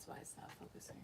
That's why it's not focusing.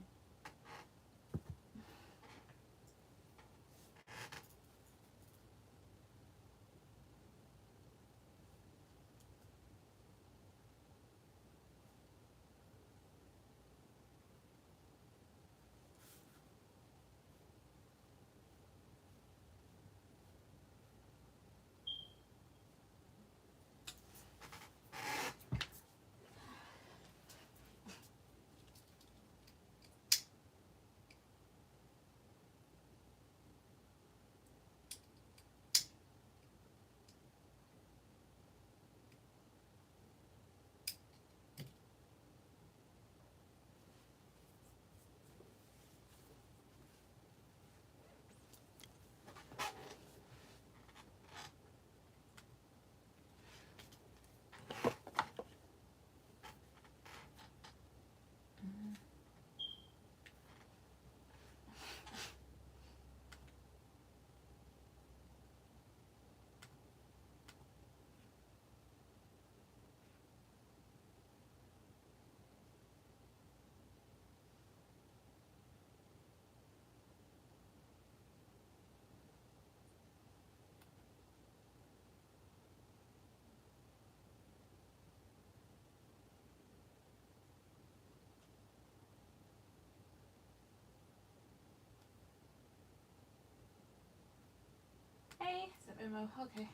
Hey, it's a Venmo. Okay.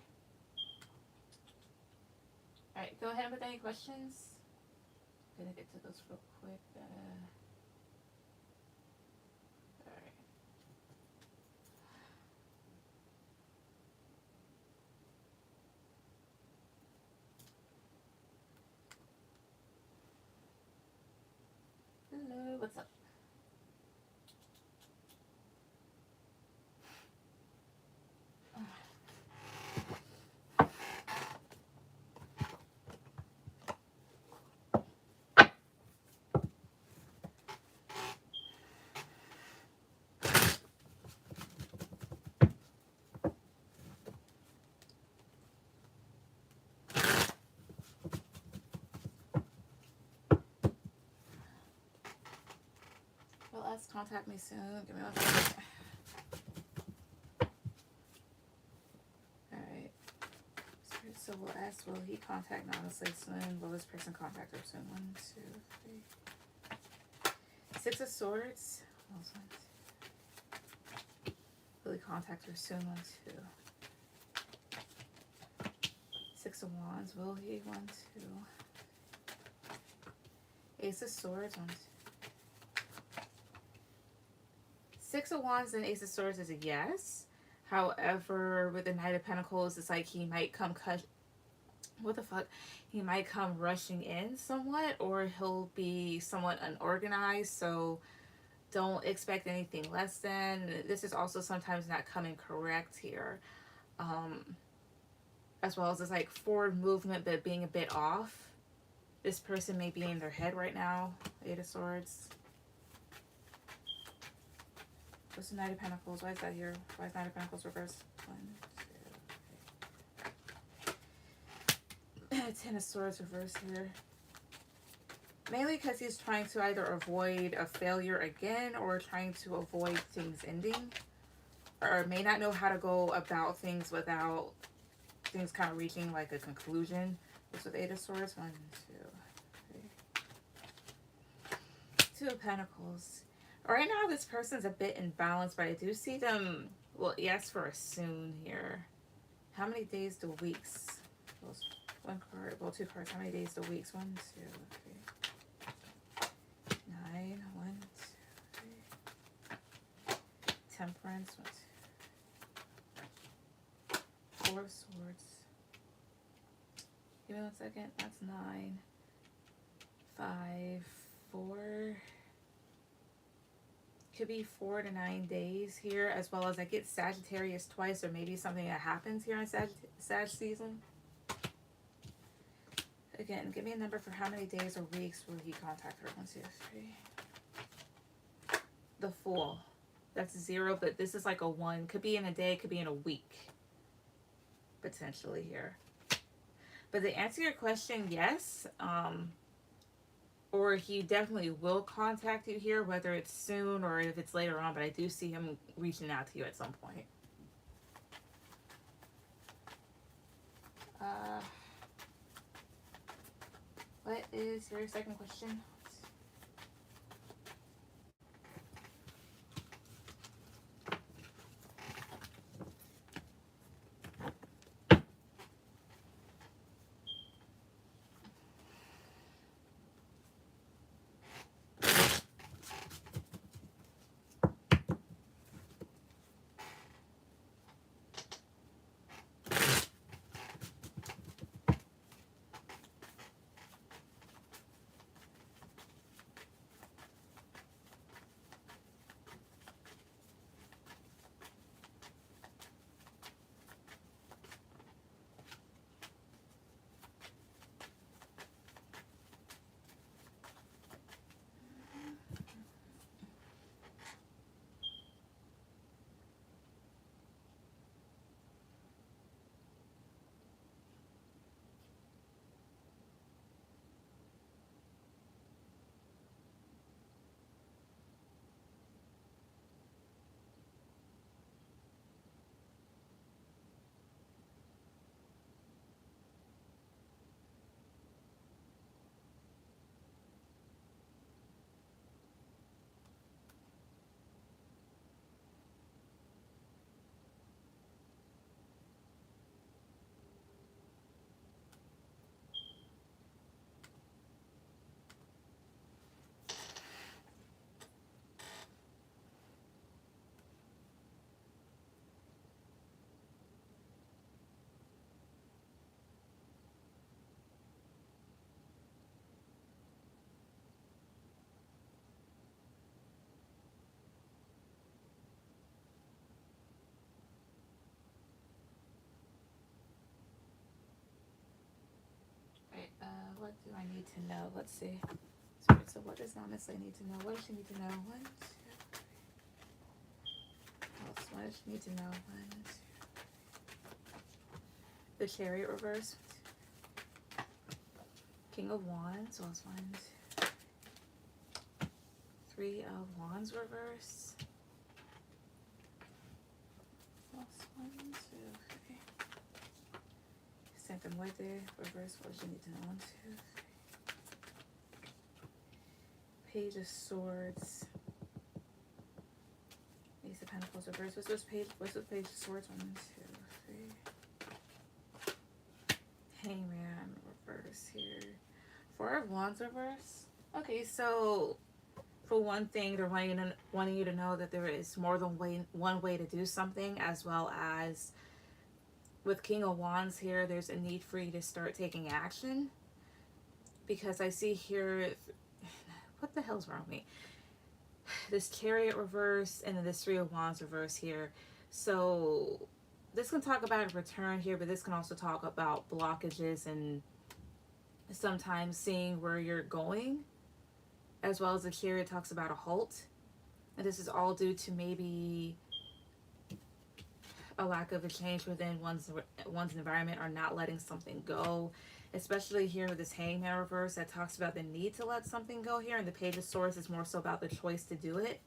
Alright, go ahead with any questions. I'm gonna get to those real quick. Alright. Hello, what's up? Well, let's contact me soon. Give me 1 second. Alright. So we'll ask, will he contact Honestly soon? Will this person contact her soon? 1, 2, 3. 6 of Swords. Will he contact her soon? 1, 2. 6 of Wands. Will he? 1, 2. Ace of Swords. 1, 2. 6 of Wands and Ace of Swords is a yes. However, with the Knight of Pentacles, it's like he might come he might come rushing in somewhat, or he'll be somewhat unorganized. So don't expect anything less than. This is also sometimes not coming correct here. As well as it's like forward movement, but being a bit off. This person may be in their head right now. Eight of Swords. What's the Knight of Pentacles? Why is that here? Why is Knight of Pentacles reversed? 1, 2, 3. 10 of Swords reversed here. Mainly because he's trying to either avoid a failure again or trying to avoid things ending. Or may not know how to go about things without things kind of reaching like a conclusion. This with 8 of Swords. 1, 2, 3. 2 of Pentacles. Right now, this person's a bit imbalanced, but I do see them, well, yes, for a soon here. How many days to weeks? Well, 1 card, well, 2 cards. How many days to weeks? 1, 2, 3. 9, 1, 2, 3. Temperance. 1, 2. 4 of Swords. Give me 1 second. That's 9. 5, 4. Could be 4 to 9 days here, as well as I get Sagittarius twice, or maybe something that happens here in Sag season. Again, give me a number for how many days or weeks will he contact her. 1, 2, 3. The Fool. That's 0, but this is like a 1. Could be in a day, could be in a week. Potentially here. But to answer your question, yes. or he definitely will contact you here, whether it's soon or if it's later on, but I do see him reaching out to you at some point. What is your second question? Right, what do I need to know? Let's see. So what does Namaste need to know? What does she need to know? One, two. What does she need to know? One, two. The Chariot reverse. King of Wands. So it's 1, 2. 3 of Wands reverse. That's 1, 2, 3. Second Muerte reverse. What does she need to know? 1, 2, 3. Page of Swords. Ace of Pentacles reverse. What's this page? What's this page of Swords? 1, 2, 3. Hangman reverse here. 4 of Wands reverse. Okay, so for one thing, they're wanting you to know that there is more than one way to do something, as well as with King of Wands here, there's a need for you to start taking action. Because I see here, what the hell's wrong with me? This Chariot reverse and then this 3 of Wands reverse here. So this can talk about a return here, but this can also talk about blockages and sometimes seeing where you're going, as well as the Chariot talks about a halt. And this is all due to maybe a lack of a change within one's environment, or not letting something go. Especially here with this Hangman reverse that talks about the need to let something go here, and the Page of Swords is more so about the choice to do it.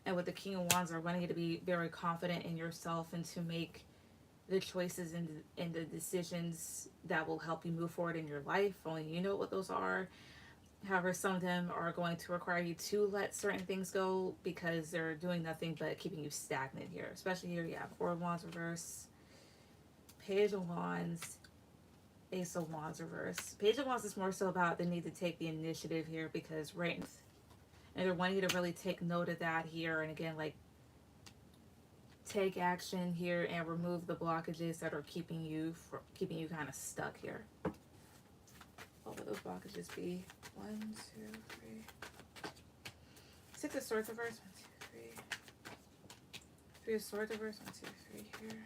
And with the King of Wands, are wanting you to be very confident in yourself and to make the choices and the decisions that will help you move forward in your life. Only you know what those are. However, some of them are going to require you to let certain things go because they're doing nothing but keeping you stagnant here. Especially here, you have 4 of Wands reverse, Page of Wands, Ace of Wands reverse. Page of Wands is more so about the need to take the initiative here, because and they're wanting you to really take note of that here. And again, like, take action here and remove the blockages that are keeping you kind of stuck here. What would those blockages be? 1, 2, 3. 6 of Swords reverse. 1, 2, 3. 3 of Swords reverse. 1, 2, 3 here.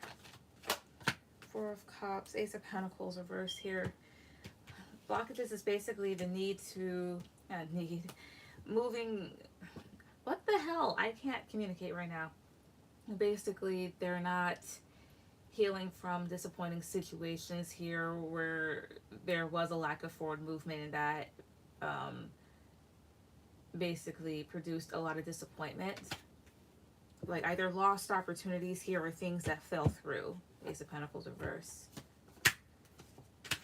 4 of Cups. Ace of Pentacles reverse here. Blockages is basically the need to moving. What the hell? I can't communicate right now. Basically, they're not healing from disappointing situations here where there was a lack of forward movement, and that basically produced a lot of disappointment. Like either lost opportunities here or things that fell through. Ace of Pentacles reverse.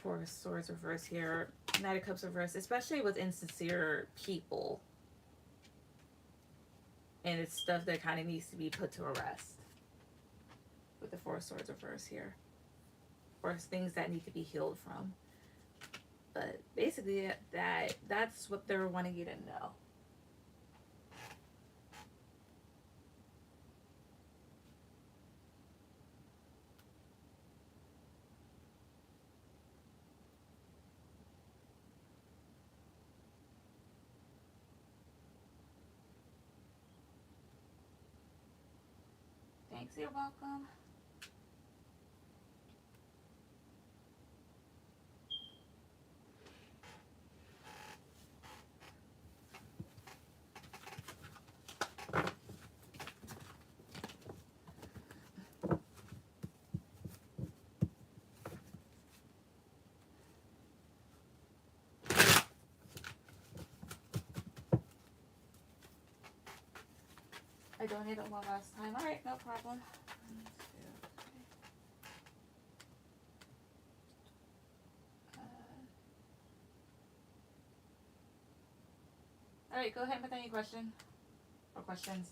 Four of Swords reverse here. Knight of Cups reverse, especially with insincere people. And it's stuff that kind of needs to be put to rest. With the Four of Swords reverse here. Or things that need to be healed from. But basically that's what they're wanting you to know. Thanks, you're welcome. I donated one last time. Alright, no problem. Alright, go ahead with any question or questions.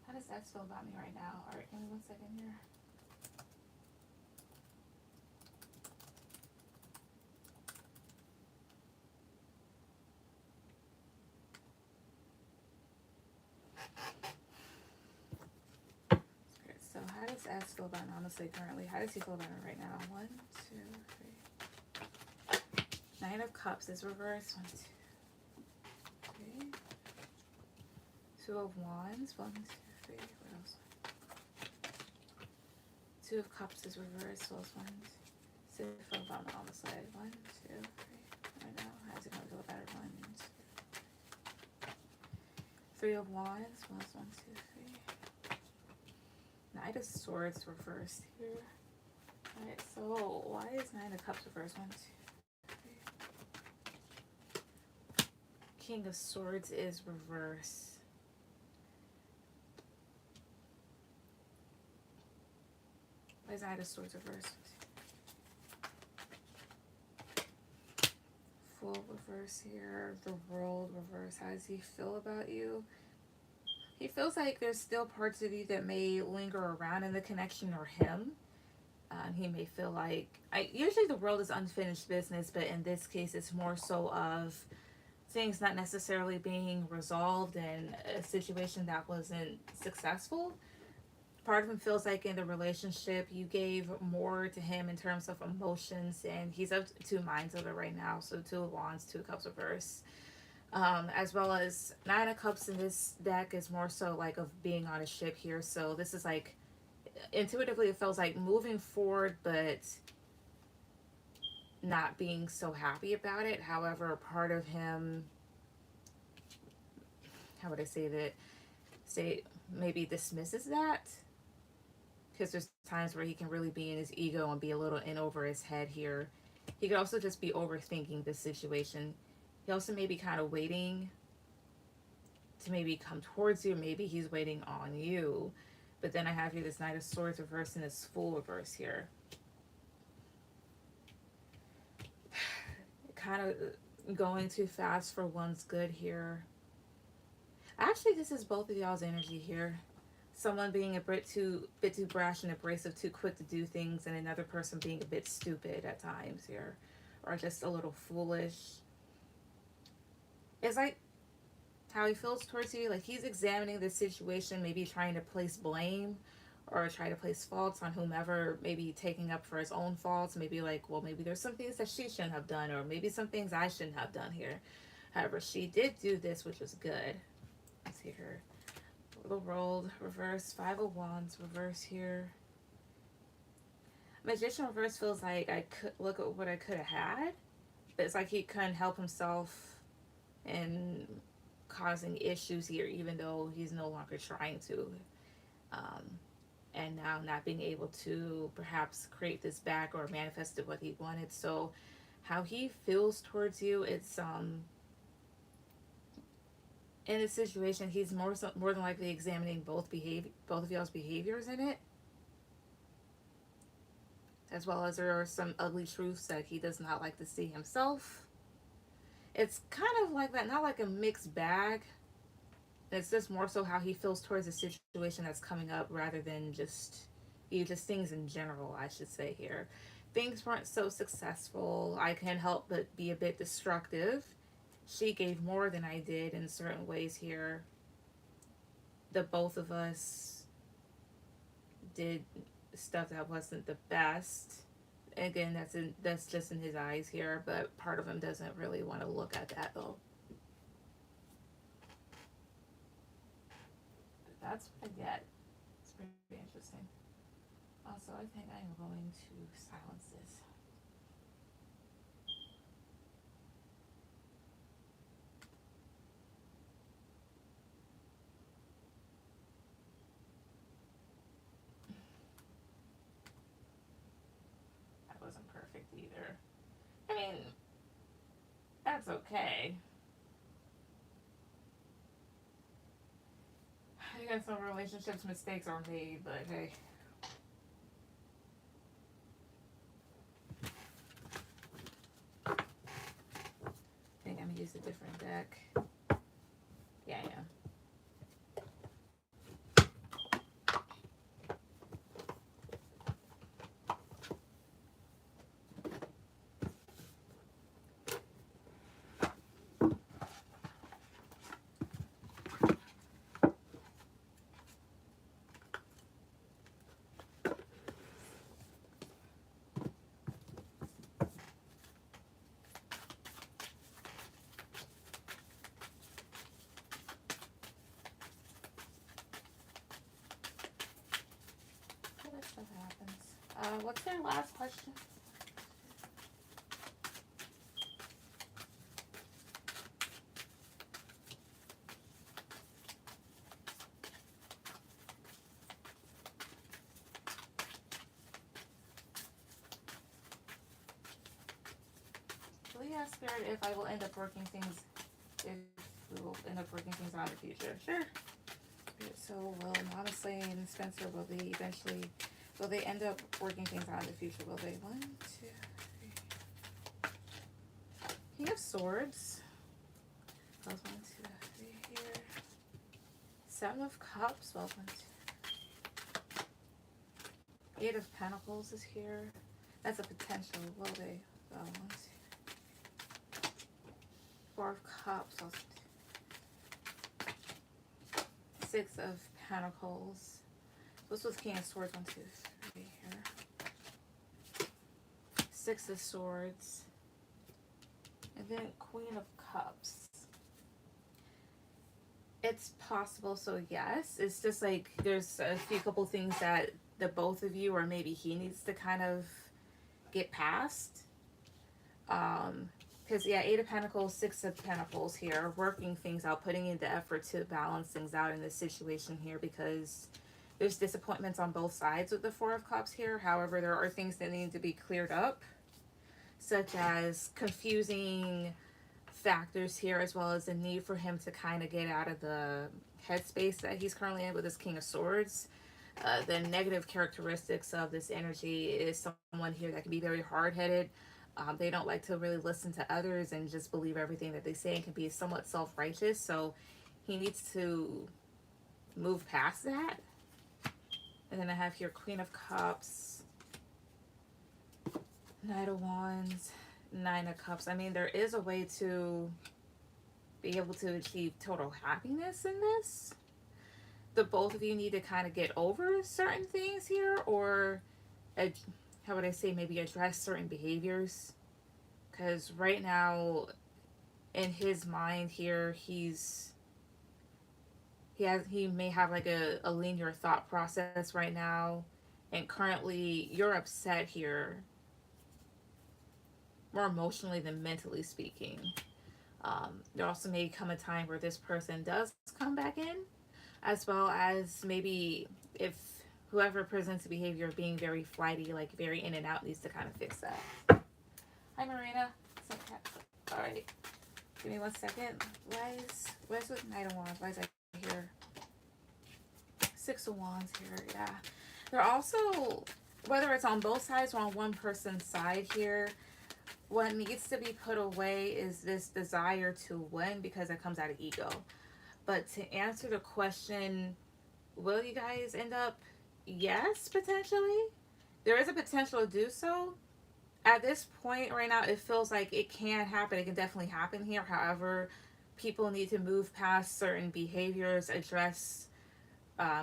How does that feel about me right now? Alright, give me 1 second here. Okay, so how does S feel about me honestly currently? How does he feel about it right now? 1, 2, 3. Nine of Cups is reversed. 1, 2, 3. Two of Wands. 1, 2, 3. What else? Two of Cups is reversed. So it's 1, 2. See if I feel about me on the side. 1, 2, 3. Right now, how's it gonna feel about it? 1, 2. Three of Wands. 1, 2, 3. Knight of Swords reversed here. Alright, so why is Nine of Cups reversed? 1, 2, 3. King of Swords is reversed. Why is Knight of Swords reversed? Full reverse here. The World reverse. How does he feel about you? He feels like there's still parts of you that may linger around in the connection or him. He may feel like, usually the World is unfinished business, but in this case it's more so of things not necessarily being resolved and a situation that wasn't successful. Part of him feels like in the relationship you gave more to him in terms of emotions, and he's of two minds of it right now. So Two of Wands, Two of Cups reverse. As well as Nine of Cups in this deck is more so like of being on a ship here. So this is like, intuitively it feels like moving forward but not being so happy about it. However, part of him, how would I say that, maybe dismisses that, because there's times where he can really be in his ego and be a little in over his head here. He could also just be overthinking this situation. He also may be kind of waiting to maybe come towards you. Maybe he's waiting on you. But then I have here this Knight of Swords reverse and this Fool reverse here. Kind of going too fast for one's good here. Actually, this is both of y'all's energy here. Someone being a bit too brash and abrasive, too quick to do things, and another person being a bit stupid at times here, or just a little foolish. It's like, how he feels towards you. Like he's examining the situation, maybe trying to place blame or try to place faults on whomever, maybe taking up for his own faults. Maybe like, well, maybe there's some things that she shouldn't have done, or maybe some things I shouldn't have done here. However, she did do this, which was good. Let's see her. Little rolled reverse, 5 of Wands reverse here. Magician reverse feels like I could look at what I could have had, but it's like he couldn't help himself and causing issues here, even though he's no longer trying to. And now not being able to perhaps create this back or manifested what he wanted. So how he feels towards you, it's in this situation, he's more than likely examining both of y'all's behaviors in it, as well as there are some ugly truths that he does not like to see himself. It's kind of like that, not like a mixed bag. It's just more so how he feels towards the situation that's coming up, rather than just things in general, I should say here. Things weren't so successful. I can't help but be a bit destructive. She gave more than I did in certain ways here. The both of us did stuff that wasn't the best. Again, that's just in his eyes here, but part of him doesn't really want to look at that though. That's what I get. It's pretty interesting. Also, I think I am going to silence this. That wasn't perfect either. I mean, that's okay. I guess some relationships mistakes are made, but hey. I think I'm gonna use a different deck. Yeah, yeah. Stuff happens. What's their last question? Please ask Spirit if I will end up working things, if we will end up working things out in the future. Sure. So, will Mama Slay and Spencer, will they end up working things out in the future? Will they? 1, 2, 3. King of Swords. That was 1, 2, 3 here. 7 of Cups. Well, 1, 2. 8 of Pentacles is here. That's a potential. Will they? 1, 2. 4 of Cups. 6 of Pentacles. This was King of Swords. 1, 2, 3 here. 6 of Swords. And then Queen of Cups. It's possible, so yes. It's just like there's a couple things that the both of you, or maybe he, needs to kind of get past. Because, yeah, 8 of Pentacles, 6 of Pentacles here, working things out, putting in the effort to balance things out in this situation here, because there's disappointments on both sides with the 4 of Cups here. However, there are things that need to be cleared up, such as confusing factors here, as well as the need for him to kind of get out of the headspace that he's currently in with this King of Swords. The negative characteristics of this energy is someone here that can be very hard-headed. They don't like to really listen to others and just believe everything that they say, and can be somewhat self-righteous. So he needs to move past that. And then I have here Queen of Cups, Knight of Wands, 9 of Cups. I mean, there is a way to be able to achieve total happiness in this. The both of you need to kind of get over certain things here, or how would I say, maybe address certain behaviors. Because right now, in his mind here, he may have like a linear thought process right now, and currently you're upset here, more emotionally than mentally speaking. There also may come a time where this person does come back in, as well as maybe if whoever presents a behavior of being very flighty, like very in and out, needs to kind of fix that. Hi, Marina. All right. Give me 1 second. Where's with Knight of Wands? Why is I here? 6 of Wands here. Yeah. They're also, whether it's on both sides or on one person's side here, what needs to be put away is this desire to win, because it comes out of ego. But to answer the question, will you guys end up? Yes, potentially. There is a potential to do so. At this point right now, it feels like it can happen. It can definitely happen here. However, people need to move past certain behaviors, address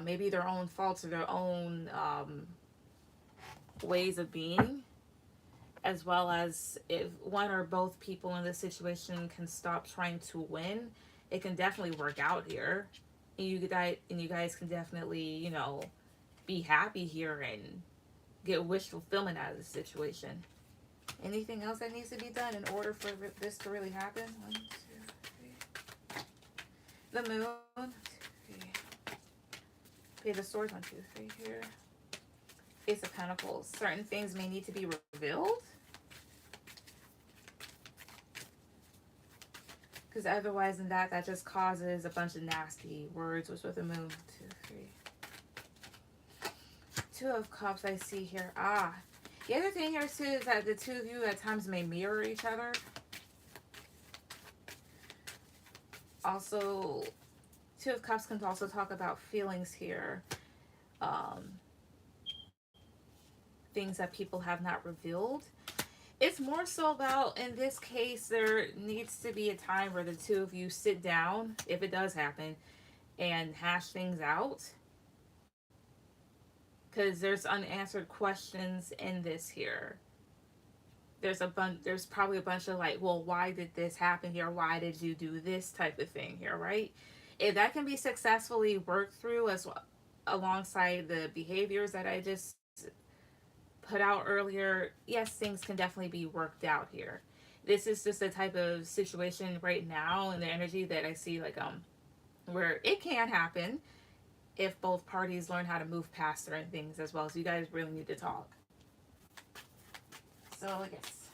maybe their own faults or their own ways of being, as well as if one or both people in this situation can stop trying to win, it can definitely work out here. And you guys can definitely, you know, be happy here and get wish fulfillment out of the situation. Anything else that needs to be done in order for this to really happen? 1, 2, 3. The moon. 1, 2, 3. Okay, the swords. 1, 2, 3 here. Ace of Pentacles. Certain things may need to be revealed, because otherwise than that just causes a bunch of nasty words. What's with the moon? 2, 3. 2 of Cups I see here. The other thing here too is that the two of you at times may mirror each other. Also, 2 of Cups can also talk about feelings here. Things that people have not revealed. It's more so about, in this case, there needs to be a time where the two of you sit down, if it does happen, and hash things out. Because there's unanswered questions in this here. There's probably a bunch of like, well, why did this happen here? Why did you do this type of thing here, right? If that can be successfully worked through as well, alongside the behaviors that I just put out earlier, yes, things can definitely be worked out here. This is just a type of situation right now in the energy that I see, like where it can happen if both parties learn how to move past certain things, as well as you guys really need to talk. So yes.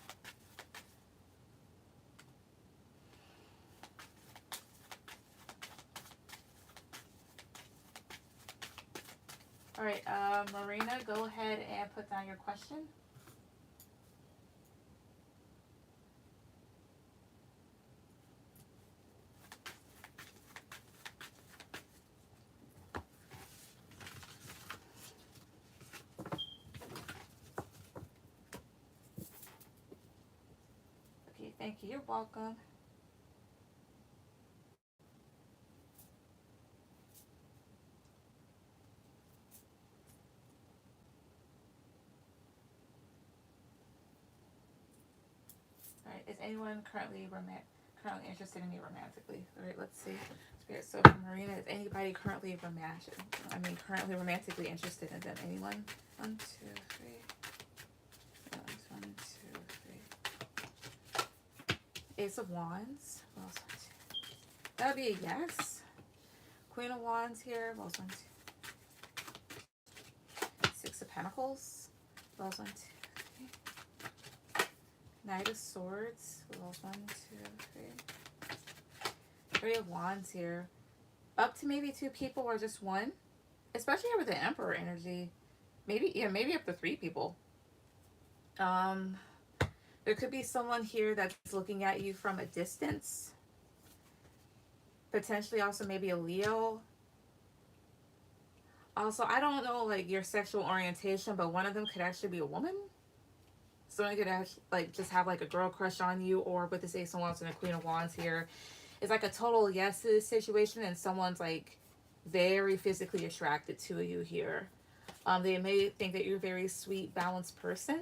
All right, Marina, go ahead and put down your question. Okay, thank you. You're welcome. All right, is anyone currently interested in me romantically? All right, let's see. Spirit, so for Marina, is anybody currently romantically interested in them? Anyone? 1, 2, 3. 1, 2, 3. Ace of Wands. What else? 1, 2. That would be a yes. Queen of Wands here. What else? 1, 2. 6 of Pentacles. What else? 1, 2. Knight of Swords. What else? 1, 2, 3. 3 of Wands here. Up to maybe 2 people or just 1. Especially with the Emperor energy. Maybe up to 3 people. There could be someone here that's looking at you from a distance. Potentially also maybe a Leo. Also, I don't know like your sexual orientation, but one of them could actually be a woman. Someone could actually like just have like a girl crush on you, or with this Ace of Wands and a Queen of Wands here, It's like a total yes to this situation, and someone's like very physically attracted to you here. They may think that you're a very sweet, balanced person.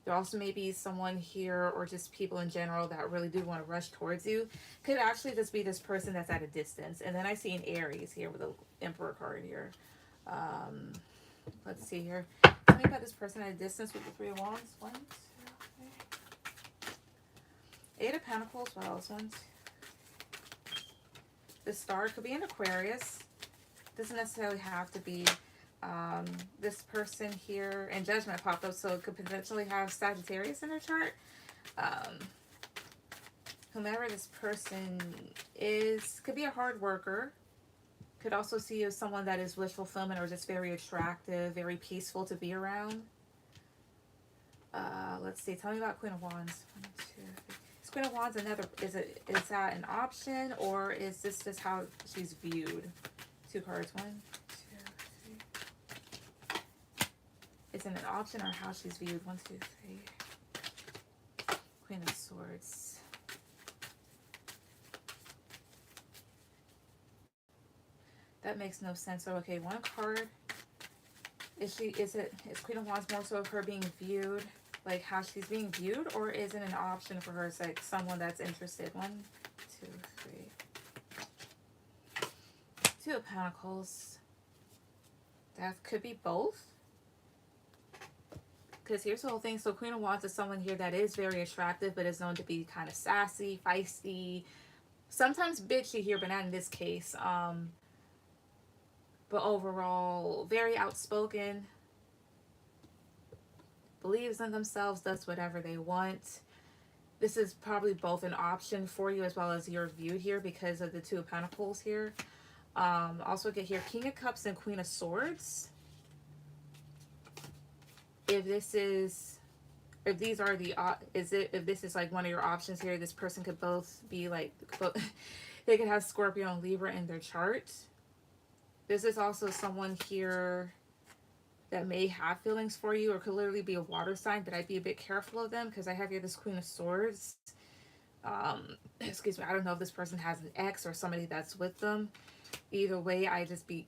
There also may be someone here, or just people in general, that really do want to rush towards you. Could actually just be this person that's at a distance. And then I see an Aries here with the Emperor card here. Let's see here. Tell me about this person at a distance with the Three of Wands. 1, 2, 3. 8 of Pentacles. What else? 1, 2. The Star could be an Aquarius. Doesn't necessarily have to be. This person here, and Judgment popped up, so it could potentially have Sagittarius in their chart. Whomever this person is, could be a hard worker. Could also see you as someone that is wish fulfillment, or just very attractive, very peaceful to be around. Let's see. Tell me about Queen of Wands. 1, 2, 3. Is Queen of Wands is that an option, or is this just how she's viewed? 2 cards. 1, 2, 3. Is it an option or how she's viewed? 1, 2, 3. Queen of Swords. That makes no sense. So okay, 1 card. Is Queen of Wands more so of her being viewed, like how she's being viewed, or is it an option for her? It's like someone that's interested. 1, 2, 3. 2 of Pentacles. That could be both. Because here's the whole thing. So Queen of Wands is someone here that is very attractive, but is known to be kind of sassy, feisty, sometimes bitchy here, but not in this case. But overall, very outspoken, believes in themselves, does whatever they want. This is probably both an option for you as well as you're viewed here because of the 2 of Pentacles here. Also get here King of Cups and Queen of Swords. If this is like one of your options here, this person could both be like, they could have Scorpio and Libra in their chart. This is also someone here that may have feelings for you, or could literally be a water sign, but I'd be a bit careful of them because I have here this Queen of Swords. Excuse me, I don't know if this person has an ex or somebody that's with them. Either way, I just be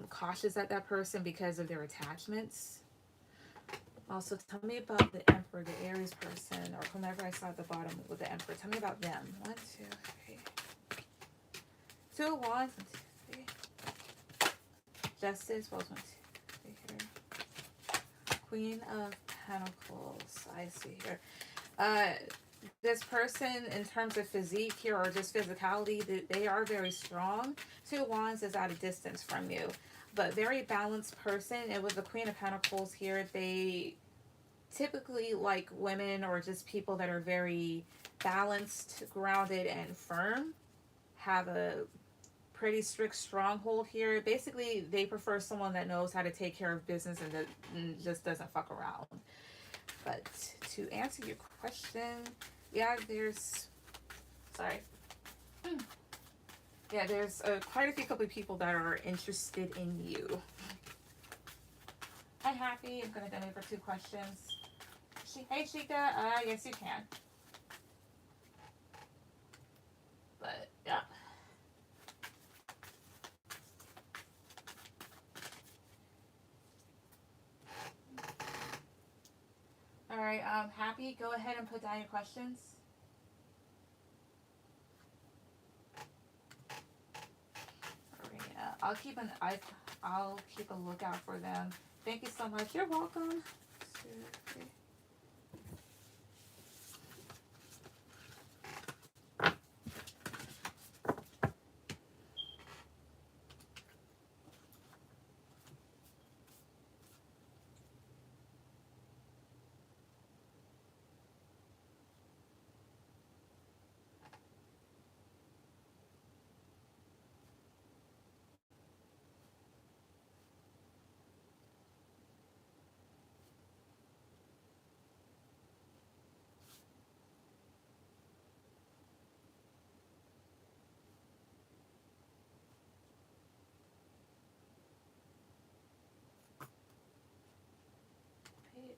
cautious at that person because of their attachments. Also, tell me about the Emperor, the Aries person, or whomever I saw at the bottom with the Emperor. Tell me about them. 1, 2, 3. 2 of Wands. 1, 2, 3. Justice. Well, 1, 2, 3 here. Queen of Pentacles. I see here. This person, in terms of physique here, or just physicality, they are very strong. 2 of Wands is at a distance from you, but very balanced person. And with the Queen of Pentacles here, they typically like women, or just people that are very balanced, grounded, and firm. Have a pretty strict stronghold here. Basically, they prefer someone that knows how to take care of business and that just doesn't fuck around. But to answer your question, yeah, there's quite a few couple of people that are interested in you. Hi, Happy. I'm gonna donate for 2 questions. Hey, Chica. Yes, you can. But yeah. All right, Happy, go ahead and put down your questions. All right, I'll keep a lookout for them. Thank you so much. You're welcome. 2, 3.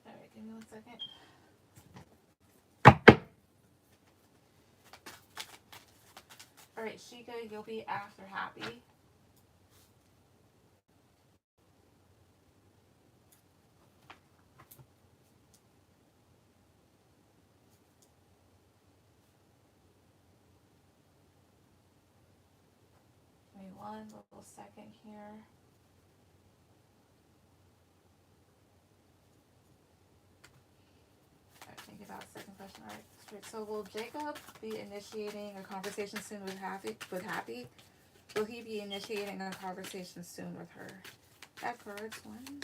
All right, give me 1 second. Alright, Shika, you'll be after happy. Give me one little second here. Alright, think about second question. Alright, straight. So will Jacob be initiating a conversation soon with Happy? Will he be initiating a conversation soon with her? That cards. 1, 2,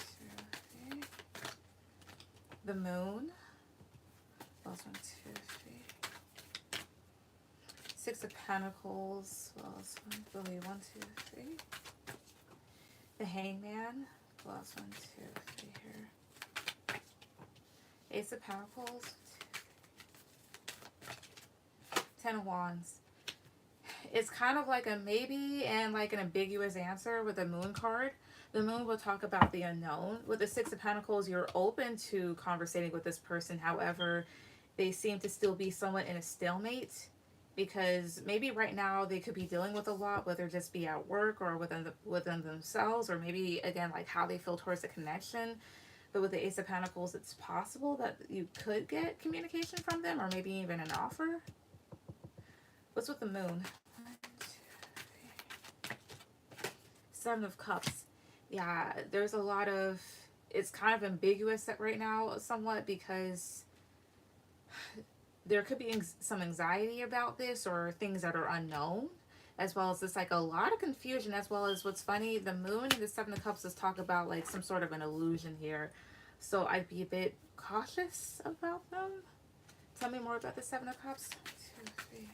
3. The moon. Plus 1, 2, 3. 6 of Pentacles. Plus 1, 1, 2, 3. The Hangman. Plus 1, 2, 3 here. Ace of Pentacles. 10 of Wands. It's kind of like a maybe and like an ambiguous answer with the moon card. The moon will talk about the unknown. With the 6 of Pentacles, you're open to conversating with this person. However, they seem to still be somewhat in a stalemate because maybe right now they could be dealing with a lot, whether it just be at work or within themselves, or maybe again like how they feel towards the connection. But with the Ace of Pentacles, it's possible that you could get communication from them, or maybe even an offer. What's with the moon? 1, 2, 3. 7 of Cups. Yeah, there's a lot of, it's kind of ambiguous right now somewhat because there could be some anxiety about this or things that are unknown, as well as just like a lot of confusion, as well as what's funny, the moon and the 7 of Cups is talk about like some sort of an illusion here. So I'd be a bit cautious about them. Tell me more about the 7 of Cups. 1, 2, 3.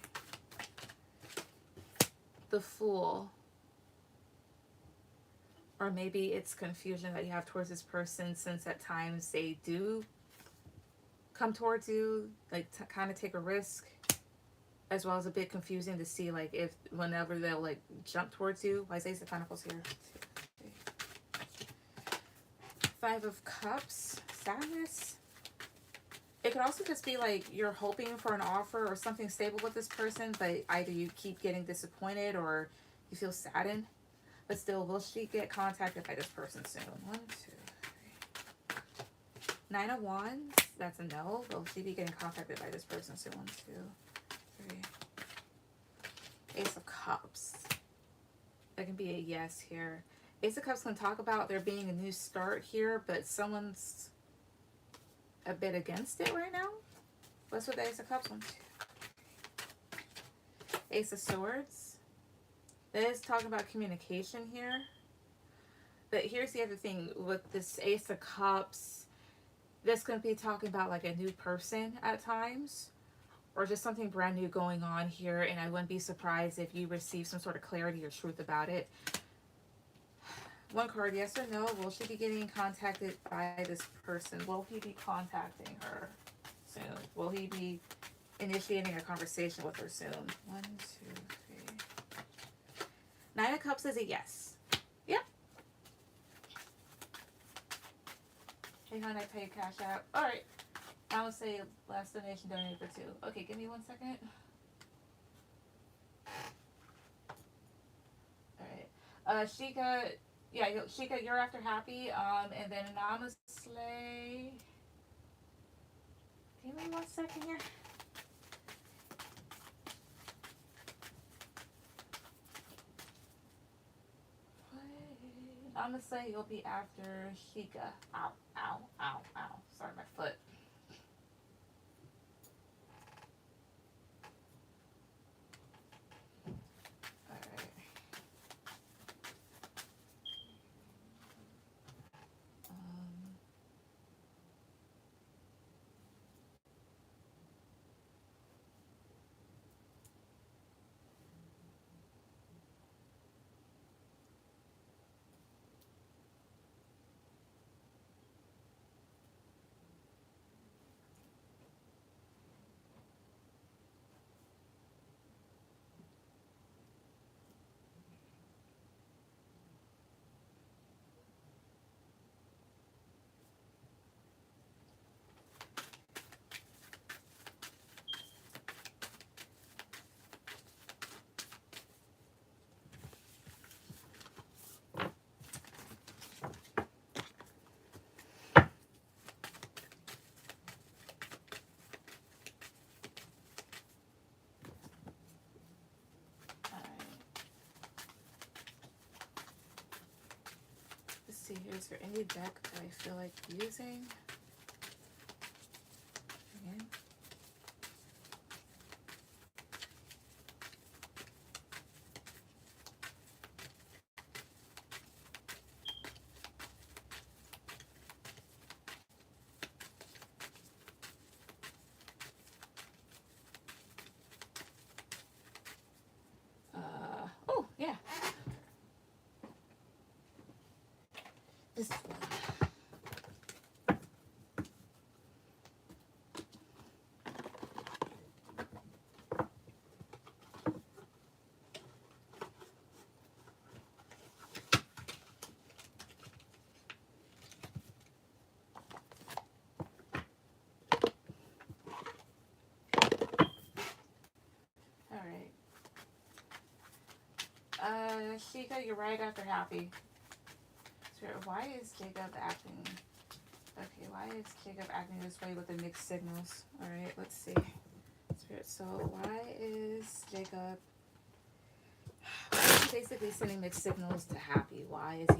The Fool. Or maybe it's confusion that you have towards this person, since at times they do come towards you, like to kind of take a risk, as well as a bit confusing to see like if whenever they'll like jump towards you. Why is Ace of Pentacles here? 2, 3. 5 of Cups. Sadness. It could also just be like you're hoping for an offer or something stable with this person, but either you keep getting disappointed or you feel saddened. But still, will she get contacted by this person soon? 1, 2, 3. 9 of Wands. That's a no. Will she be getting contacted by this person soon? 1, 2, 3. Ace of Cups. That can be a yes here. Ace of Cups can talk about there being a new start here, but someone's a bit against it right now. What's with the Ace of Cups? 1, 2. Ace of Swords. That is talking about communication here. But here's the other thing. With this Ace of Cups, this could be talking about like a new person at times, or just something brand new going on here, and I wouldn't be surprised if you receive some sort of clarity or truth about it. One card, yes or no. Will she be getting contacted by this person? Will he be contacting her soon? Will he be initiating a conversation with her soon? 1, 2, 3. 9 of Cups is a yes. Yep. Hey, hon, I pay Cashapp. All right. I would say last donation donated for 2. Okay, give me 1 second. All right. Shika, yeah, Shika, you're after Happy. And then Namaste. Give me 1 second here. I'm gonna say you'll be after Shika. Ow, ow, ow, ow. Sorry, my foot. Alright. Is there any deck that I feel like using? Again. Oh, yeah. This one. Sheikah, you're right after happy. Spirit, why is Jacob acting... Okay, why is Jacob acting this way with the mixed signals? Alright, let's see. Spirit, so why is Jacob... basically sending mixed signals to happy? Why is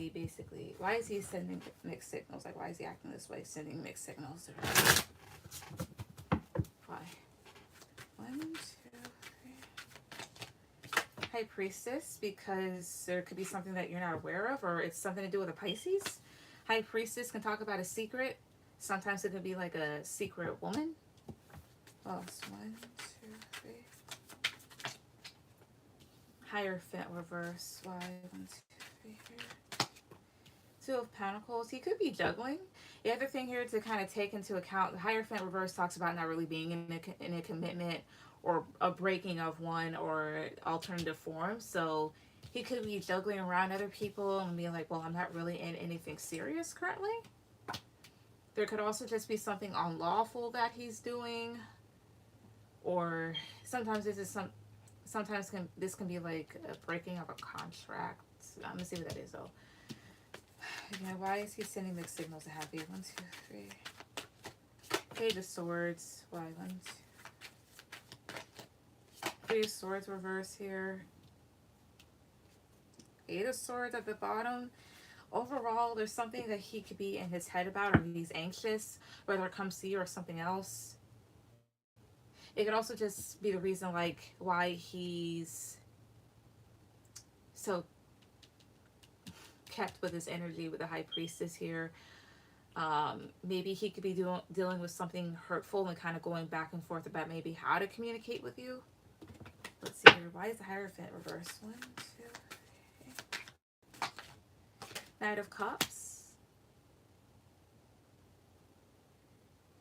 he sending mixed signals? Like, why is he acting this way, sending mixed signals to her? Why? 1, 2, 3. High Priestess, because there could be something that you're not aware of, or it's something to do with a Pisces. High Priestess can talk about a secret. Sometimes it could be like a secret woman. Oh, it's 1, 2, 3. Hierophant reverse. Why? 1, 2, 3 here. 2 of Pentacles. He could be juggling. The other thing here to kind of take into account, the Hierophant reverse talks about not really being in a commitment or a breaking of one or alternative forms. So he could be juggling around other people and being like, well, I'm not really in anything serious currently. There could also just be something unlawful that he's doing. Or sometimes this is this can be like a breaking of a contract. I'm gonna see what that is though. Again, why is he sending mixed signals to happy? 1, 2, 3. Page of Swords. Why? 1, 2. 3 of Swords reverse here. 8 of Swords at the bottom. Overall, there's something that he could be in his head about, or he's anxious, whether it comes to you or something else. It could also just be the reason, like, why he's so kept with his energy with the High Priestess here. Maybe he could be dealing with something hurtful and kind of going back and forth about maybe how to communicate with you. Let's see here. Why is the Hierophant reverse? 1, 2, 3. Knight of Cups.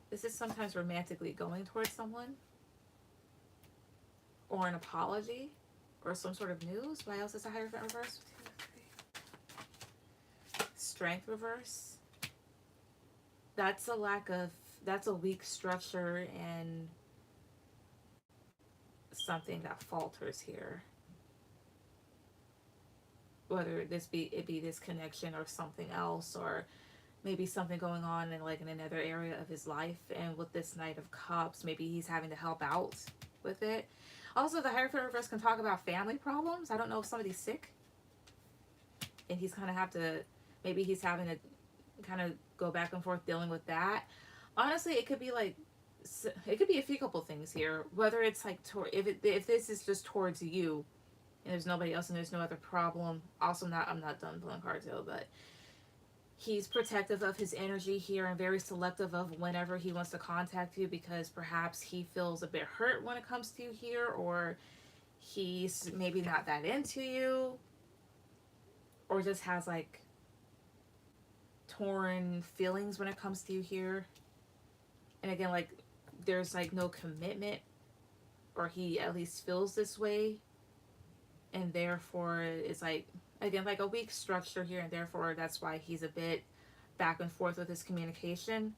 This is sometimes romantically going towards someone. Or an apology. Or some sort of news. Why else is the Hierophant reverse? 2, 3. Strength reverse. That's a weak structure and something that falters here. Whether it be this connection or something else, or maybe something going on in another area of his life. And with this Knight of Cups, maybe he's having to help out with it. Also, the Hierophant reverse can talk about family problems. I don't know if somebody's sick and he's kind of maybe he's having to kind of go back and forth dealing with that. Honestly, it could be a few couple things here. Whether it's like if this is just towards you and there's nobody else and there's no other problem. Also, I'm not done pulling cards though, but he's protective of his energy here and very selective of whenever he wants to contact you, because perhaps he feels a bit hurt when it comes to you here, or he's maybe not that into you, or just has like torn feelings when it comes to you here. And again, like there's like no commitment, or he at least feels this way, and therefore it's like, again, like a weak structure here, and therefore that's why he's a bit back and forth with his communication.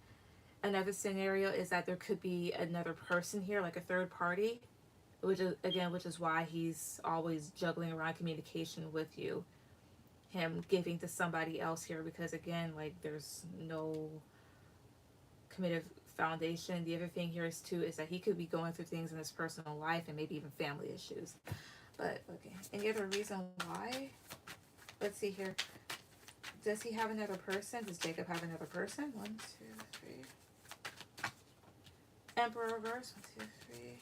Another scenario is that there could be another person here, like a third party, which is why he's always juggling around communication with you. Him giving to somebody else here, because again, like there's no committed foundation. The other thing here is that he could be going through things in his personal life and maybe even family issues. But okay, any other reason why? Let's see here. Does he have another person? Does Jacob have another person? 1, 2, 3. Emperor reverse. 1, 2, 3.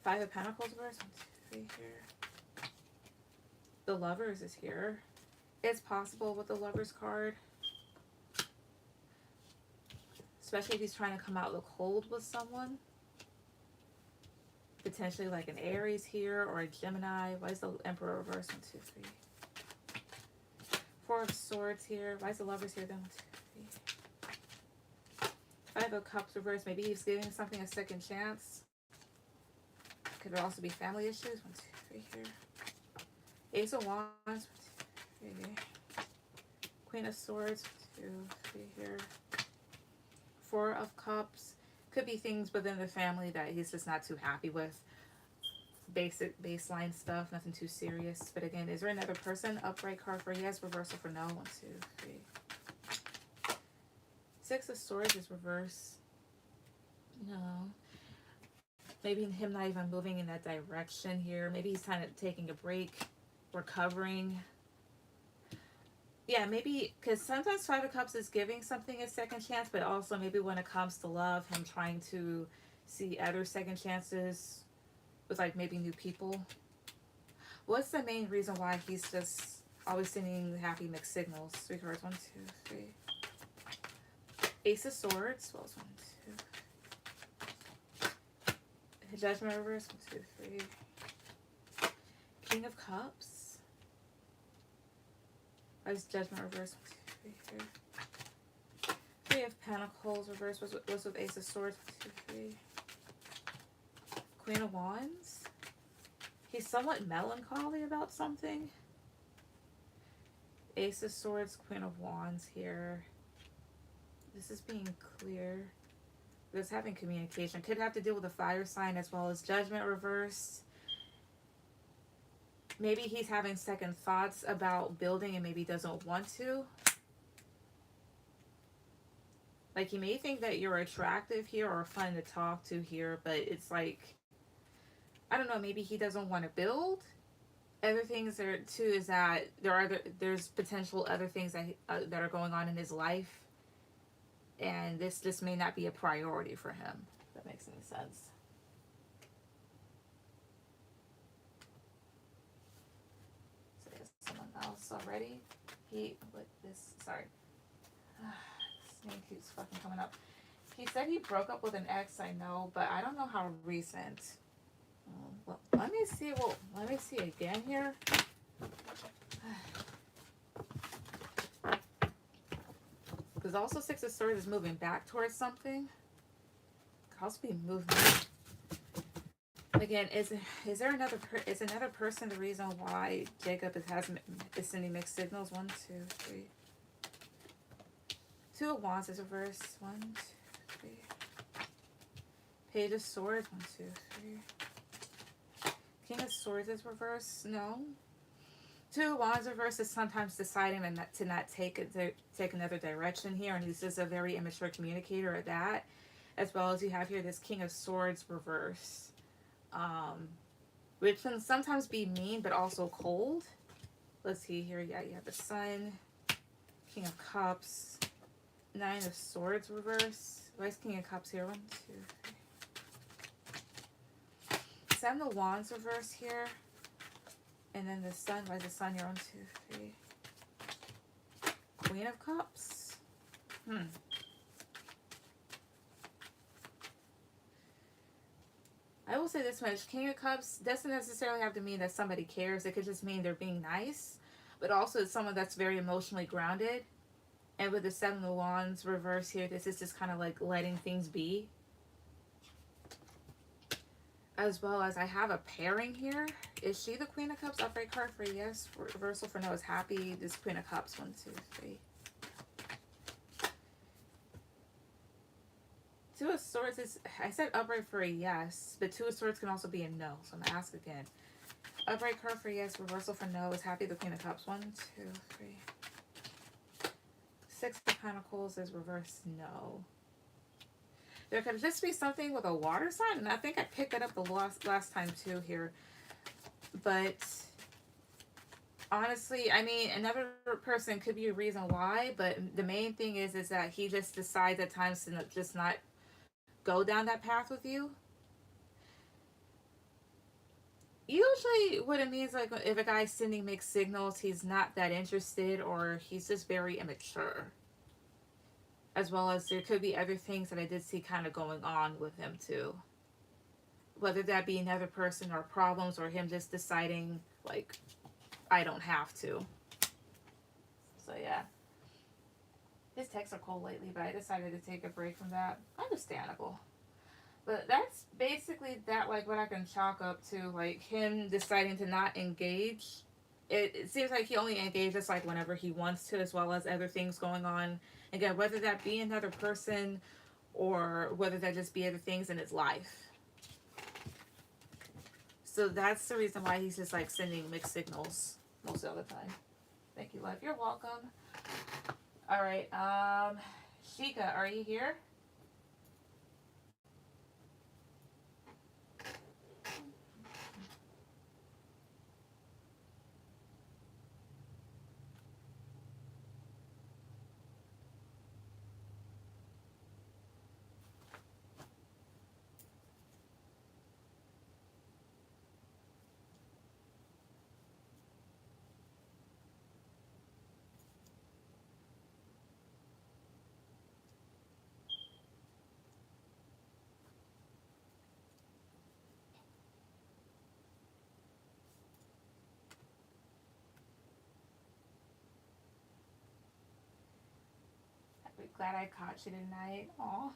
5 of Pentacles reverse. 1, 2, 3 here. The Lovers is here. It's possible with the Lovers card. Especially if he's trying to come out the cold with someone. Potentially like an Aries here or a Gemini. Why is the Emperor reverse? 1, 2, 3. 4 of Swords here. Why is the Lovers here then? 1, 2, 3. 5 of Cups reverse. Maybe he's giving something a second chance. Could also be family issues. 1, 2, 3 here. Ace of Wands. 1, 2, 3. Queen of Swords. 1, 2, 3 here. 4 of Cups. Could be things within the family that he's just not too happy with. Basic baseline stuff, nothing too serious. But again, is there another person? Upright card for yes, reversal for no. 1, 2, 3. 6 of Swords is reverse. No. Maybe him not even moving in that direction here. Maybe he's kind of taking a break, recovering. Yeah, maybe, because sometimes 5 of Cups is giving something a second chance, but also maybe when it comes to love, him trying to see other second chances with like maybe new people. What's the main reason why he's just always sending happy mixed signals? 3 cards. 1, 2, 3. Ace of Swords. Well, it's 1, 2. Judgment reverse. 1, 2, 3. King of Cups. Where's Judgment reverse? 1, 2, 3 here. 3 of Pentacles reverse. What's with Ace of Swords? 1, 2, 3. Queen of Wands. He's somewhat melancholy about something. Ace of Swords, Queen of Wands here. This is being clear. This having communication. Could have to deal with a fire sign as well as Judgment reverse. Maybe he's having second thoughts about building and maybe doesn't want to. Like, he may think that you're attractive here or fun to talk to here, but it's like, I don't know, maybe he doesn't want to build. Other things there too is that there's potential other things that are going on in his life, and this just may not be a priority for him. If that makes any sense. So there's someone else already. Sorry. This name keeps fucking coming up. He said he broke up with an ex, I know, but I don't know how recent. Well, let me see. Well, let me see again here. Because also 6 of Swords is moving back towards something. Could also be moving. Again, is another person the reason why Jacob is sending mixed signals? 1, 2, 3. 2 of Wands is reverse. 1, 2, 3. Page of Swords. 1, 2, 3. King of Swords is reverse. No. 2 of Wands reverse is sometimes deciding to not take another direction here, and he's just a very immature communicator at that. As well as you have here this King of Swords reverse, which can sometimes be mean but also cold. Let's see here. Yeah, you have the Sun, King of Cups, 9 of Swords reverse. Why is King of Cups here? 1, 2, 3. 7 of Wands reverse here. And then the Sun. Why is the Sun here? 1, 2, 3. Queen of Cups. I will say this much. King of Cups doesn't necessarily have to mean that somebody cares. It could just mean they're being nice. But also it's someone that's very emotionally grounded. And with the 7 of Wands reverse here, this is just kind of like letting things be. As well as I have a pairing here. Is she the Queen of Cups? Upright card for yes. Reversal for no is happy. This Queen of Cups. 1, 2, 3. 2 of Swords is, I said upright for a yes, but 2 of Swords can also be a no. So I'm going to ask again. Upright card for yes. Reversal for no is happy. The Queen of Cups. 1, 2, 3. 6 of Pentacles is reverse no. There could just be something with a water sign, and I think I picked that up the last time too here. But Honestly, I mean, another person could be a reason why, but the main thing is that he just decides at times to just not go down that path with you. Usually, what it means, like, if a guy's sending mixed signals, he's not that interested, or he's just very immature. As well as there could be other things that I did see kind of going on with him too. Whether that be another person or problems, or him just deciding, like, I don't have to. So yeah. His texts are cold lately, but I decided to take a break from that. Understandable. But that's basically that, like, what I can chalk up to, like, him deciding to not engage. It seems like he only engages, like, whenever he wants to, as well as other things going on. Again, whether that be another person or whether that just be other things in his life. So that's the reason why he's just, like, sending mixed signals most of the time. Thank you, love. You're welcome. All right. Sheikah, are you here? I'm glad I caught you tonight. Aw.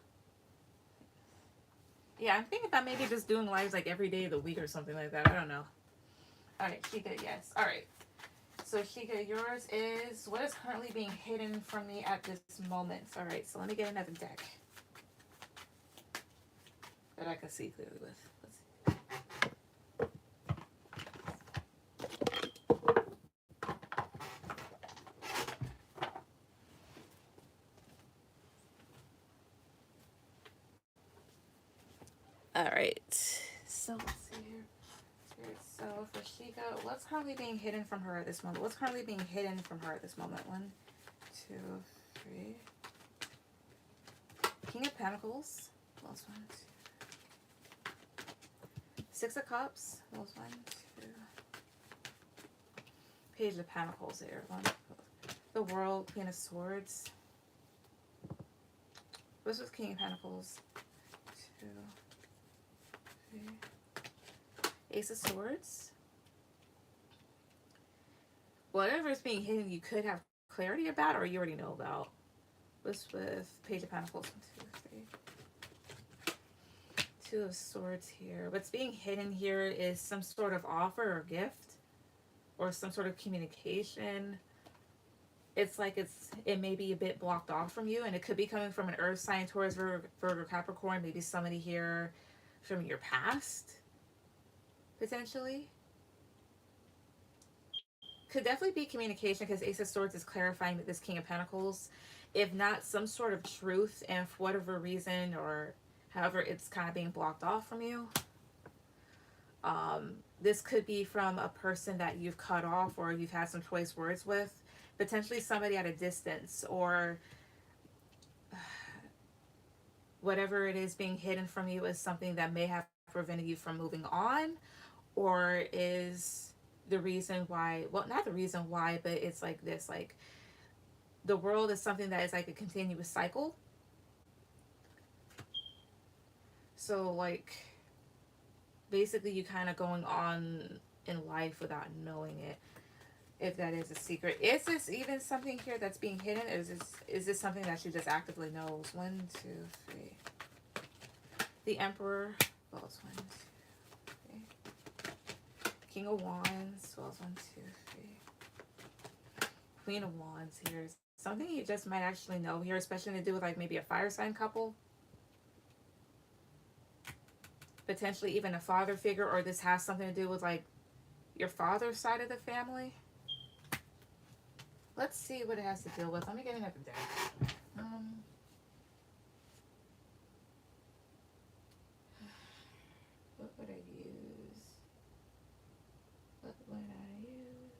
Yeah, I'm thinking about maybe just doing lives like every day of the week or something like that. I don't know. All right, Sheikah, yes. All right. So Sheikah, yours is what is currently being hidden from me at this moment. All right, so let me get another deck that I can see clearly with. Let's see. All right. So let's see here. So for Sheikah, what's currently being hidden from her at this moment? What's currently being hidden from her at this moment? 1, 2, 3. King of Pentacles. Those 1, 2. 6 of Cups. Those 1, 2. Page of Pentacles here. 1. The World. Queen of Swords. What's with King of Pentacles? 2, 3. Ace of Swords. Whatever is being hidden, you could have clarity about, or you already know about. What's with Page of Pentacles? 1, 2, 3. 2 of Swords here. What's being hidden here is some sort of offer or gift, or some sort of communication. It's like it may be a bit blocked off from you, and it could be coming from an Earth sign, Taurus, Virgo, Capricorn. Maybe somebody here from your past, potentially. Could definitely be communication, because Ace of Swords is clarifying that this King of Pentacles, if not some sort of truth, and for whatever reason or however it's kind of being blocked off from you. This could be from a person that you've cut off or you've had some choice words with, potentially somebody at a distance, or whatever it is being hidden from you is something that may have prevented you from moving on, or is the reason why, well, not the reason why, but it's like this, like the world is something that is like a continuous cycle. So like basically you kind of going on in life without knowing it, if that is a secret. Is this even something here that's being hidden? Is this something that she just actively knows? 1, 2, 3. The Emperor. Well, it's 1, 2, 3. King of Wands. Well, it's 1, 2, 3. Queen of Wands here. Something you just might actually know here, especially to do with like maybe a fire sign couple. Potentially even a father figure, or this has something to do with like your father's side of the family. Let's see what it has to deal with. Let me get another deck. What would I use? What would I use?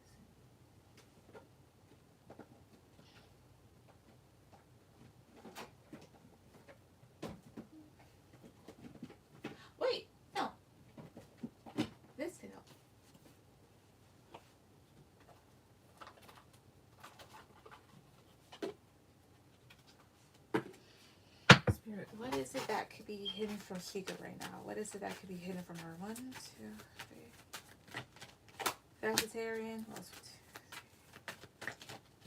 What is it that could be hidden from Chica right now? What is it that could be hidden from her? 1, 2, 3. Vegetarian. What else? 1,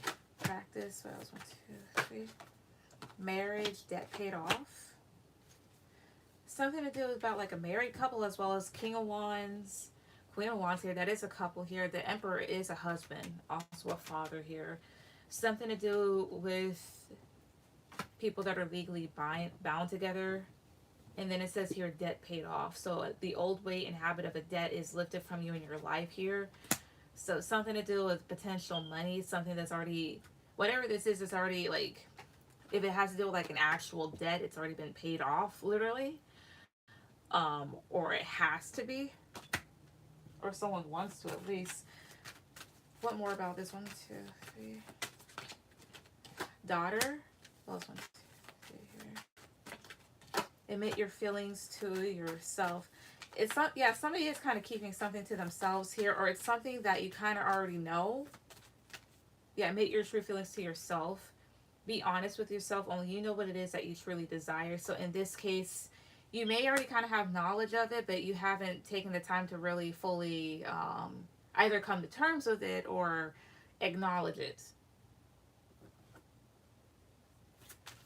2, 3. Practice. What else? 1, 2, 3. Marriage. Debt paid off. Something to do about like a married couple, as well as King of Wands, Queen of Wands here. That is a couple here. The Emperor is a husband, also a father here. Something to do with people that are legally bound together. And then it says here, debt paid off. So the old weight and habit of a debt is lifted from you in your life here. So something to do with potential money, something that's already, whatever this is, it's already like, if it has to do with like an actual debt, it's already been paid off, literally. Or it has to be. Or someone wants to at least. What more about this? 1, 2, 3. Daughter. Well, 1, 2, 3 here. Admit your feelings to yourself. It's not, yeah, somebody is kind of keeping something to themselves here, or it's something that you kind of already know. Yeah, admit your true feelings to yourself. Be honest with yourself. Only you know what it is that you truly desire. So in this case, you may already kind of have knowledge of it, but you haven't taken the time to really fully either come to terms with it or acknowledge it.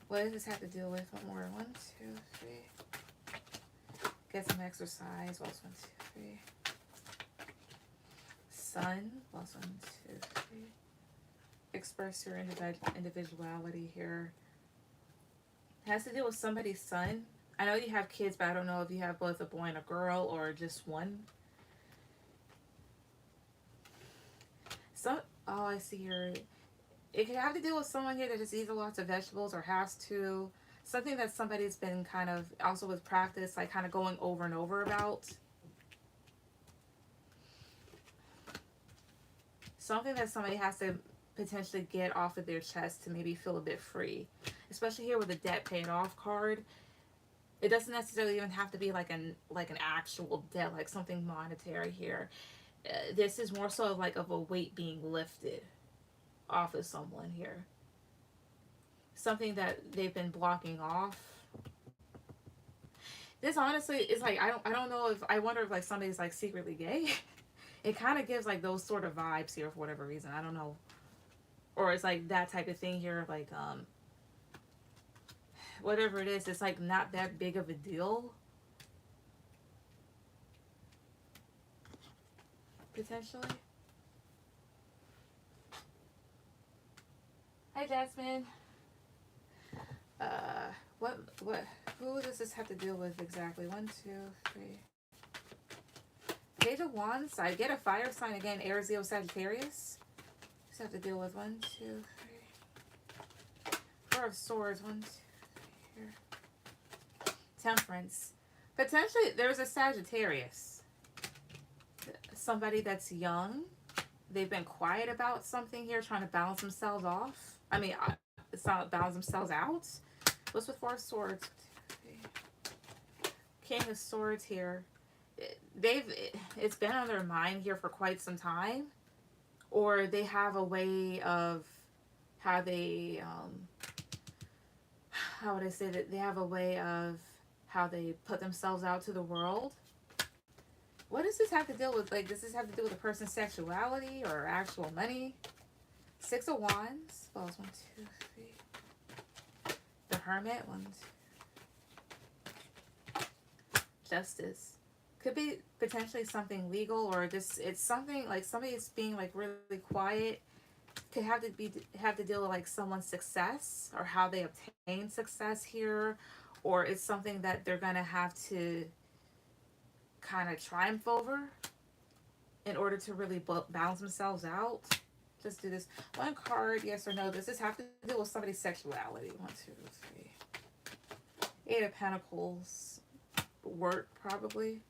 What does this have to do with? What more? 1, 2, 3. Get some exercise. What else? 1, 2, 3. Sun. What else? 1, 2, 3. Express your individuality here. It has to do with somebody's son. I know you have kids, but I don't know if you have both a boy and a girl or just one. So, oh, I see here. It could have to do with someone here that just eats lots of vegetables or has to. Something that somebody's been kind of, also with practice, like kind of going over and over about. Something that somebody has to potentially get off of their chest to maybe feel a bit free. Especially here with the debt paid off card. It doesn't necessarily even have to be like an actual debt, like something monetary here. This is more so like of a weight being lifted off of someone here. Something that they've been blocking off. This honestly is like, I don't know if, I wonder if like somebody's like secretly gay. It kind of gives like those sort of vibes here for whatever reason. I don't know. Or it's like that type of thing here, like whatever it is, it's like not that big of a deal. Potentially. Hi, Jasmine. Who does this have to deal with exactly? 1, 2, 3. Page of Wands. I get a fire sign again. Aries, Leo, Sagittarius. Just have to deal with 1, 2, 3. Four of Swords. 1, 2, 3 here. Temperance. Potentially, there's a Sagittarius. Somebody that's young. They've been quiet about something here, trying to balance themselves off. I mean, it's not balance themselves out. What's with Four of Swords? King of Swords here. It's been on their mind here for quite some time. Or they have a way of how they, how would I say that? They have a way of how they put themselves out to the world. What does this have to deal with? Like, does this have to do with a person's sexuality or actual money? Six of Wands. Falls 1, 2, 3. The Hermit. 1, 2. Justice. Could be potentially something legal, or just it's something like somebody's being like really quiet. Could have to deal with like someone's success or how they obtain success here, or it's something that they're gonna have to kind of triumph over in order to really balance themselves out. Just do this one card, yes or no. Does this have to do with somebody's sexuality? 1, 2, 3. Eight of Pentacles. Work, probably.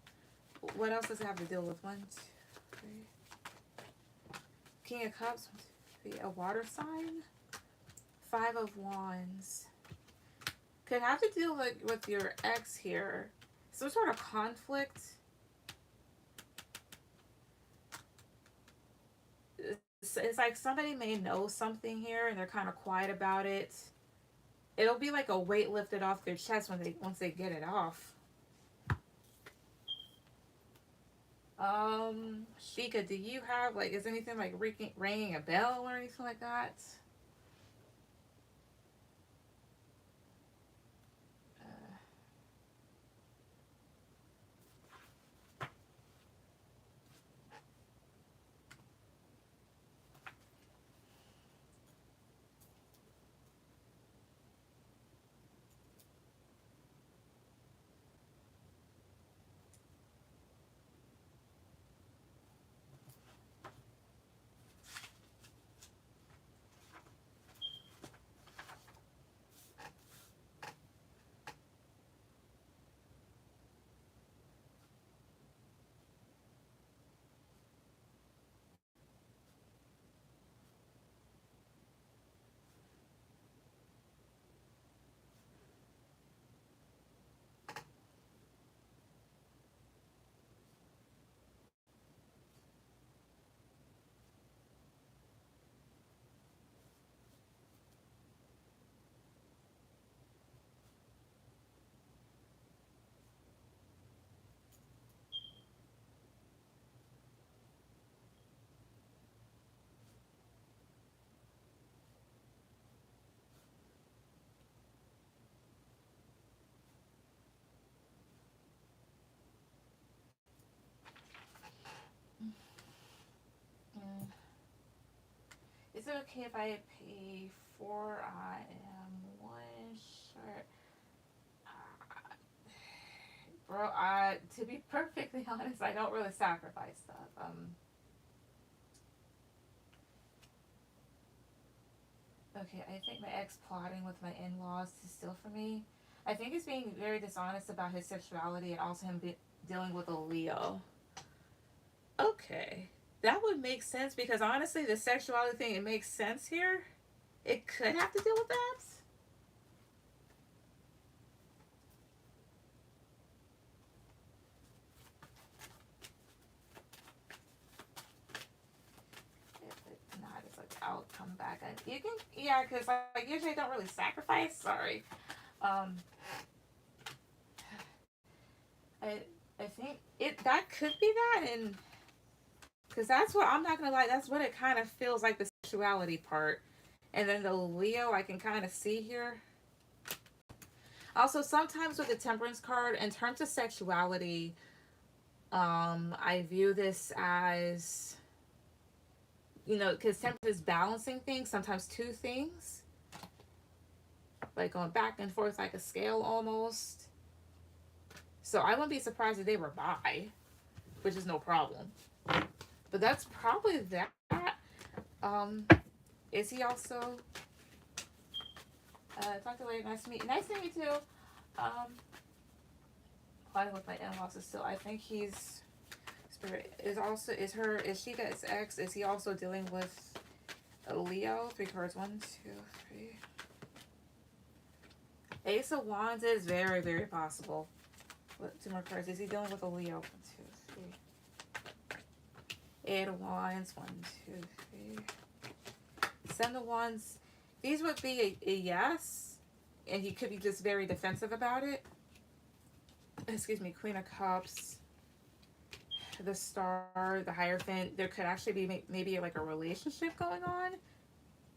What else does it have to deal with? 1, 2, 3. King of Cups. 1, 2, 3. A water sign. Five of Wands. Could have to deal with your ex here. Some sort of conflict. It's like somebody may know something here and they're kind of quiet about it. It'll be like a weight lifted off their chest when they once they get it off. Sheikah, do you have like is anything like ringing a bell or anything like that? Mm. Is it okay if I pay for one shirt? Bro, to be perfectly honest, I don't really sacrifice stuff. Okay, I think my ex plotting with my in-laws to steal from me. I think he's being very dishonest about his sexuality and also him dealing with a Leo. Okay, that would make sense because honestly, the sexuality thing, it makes sense here. It could have to deal with that. If not, it's like I'll come back. You can, yeah, because like usually I don't really sacrifice. Sorry. Um, I I think that could be that, and because that's what I'm not gonna lie, that's what it kind of feels like the sexuality part, and then the Leo I can kind of see here. Also, sometimes with the Temperance card, in terms of sexuality, I view this as because Temperance is balancing things, sometimes two things, like going back and forth like a scale almost. So I wouldn't be surprised if they were bi, which is no problem. But that's probably that. Um, is he also? Talk to you later. Nice to meet you. Nice to meet you too. Plotting with my in-laws is still. I think he's. Spirit is she his ex? Is he also dealing with a Leo? 3 cards. 1, 2, 3. Ace of Wands is very, very possible. What 2 more cards? Is he dealing with a Leo? 1, 2, 3. 8 of Wands. 1, 2, 3. 7 of Wands. These would be a yes, and he could be just very defensive about it. Excuse me. Queen of Cups. The Star, the Hierophant. There could actually be maybe like a relationship going on.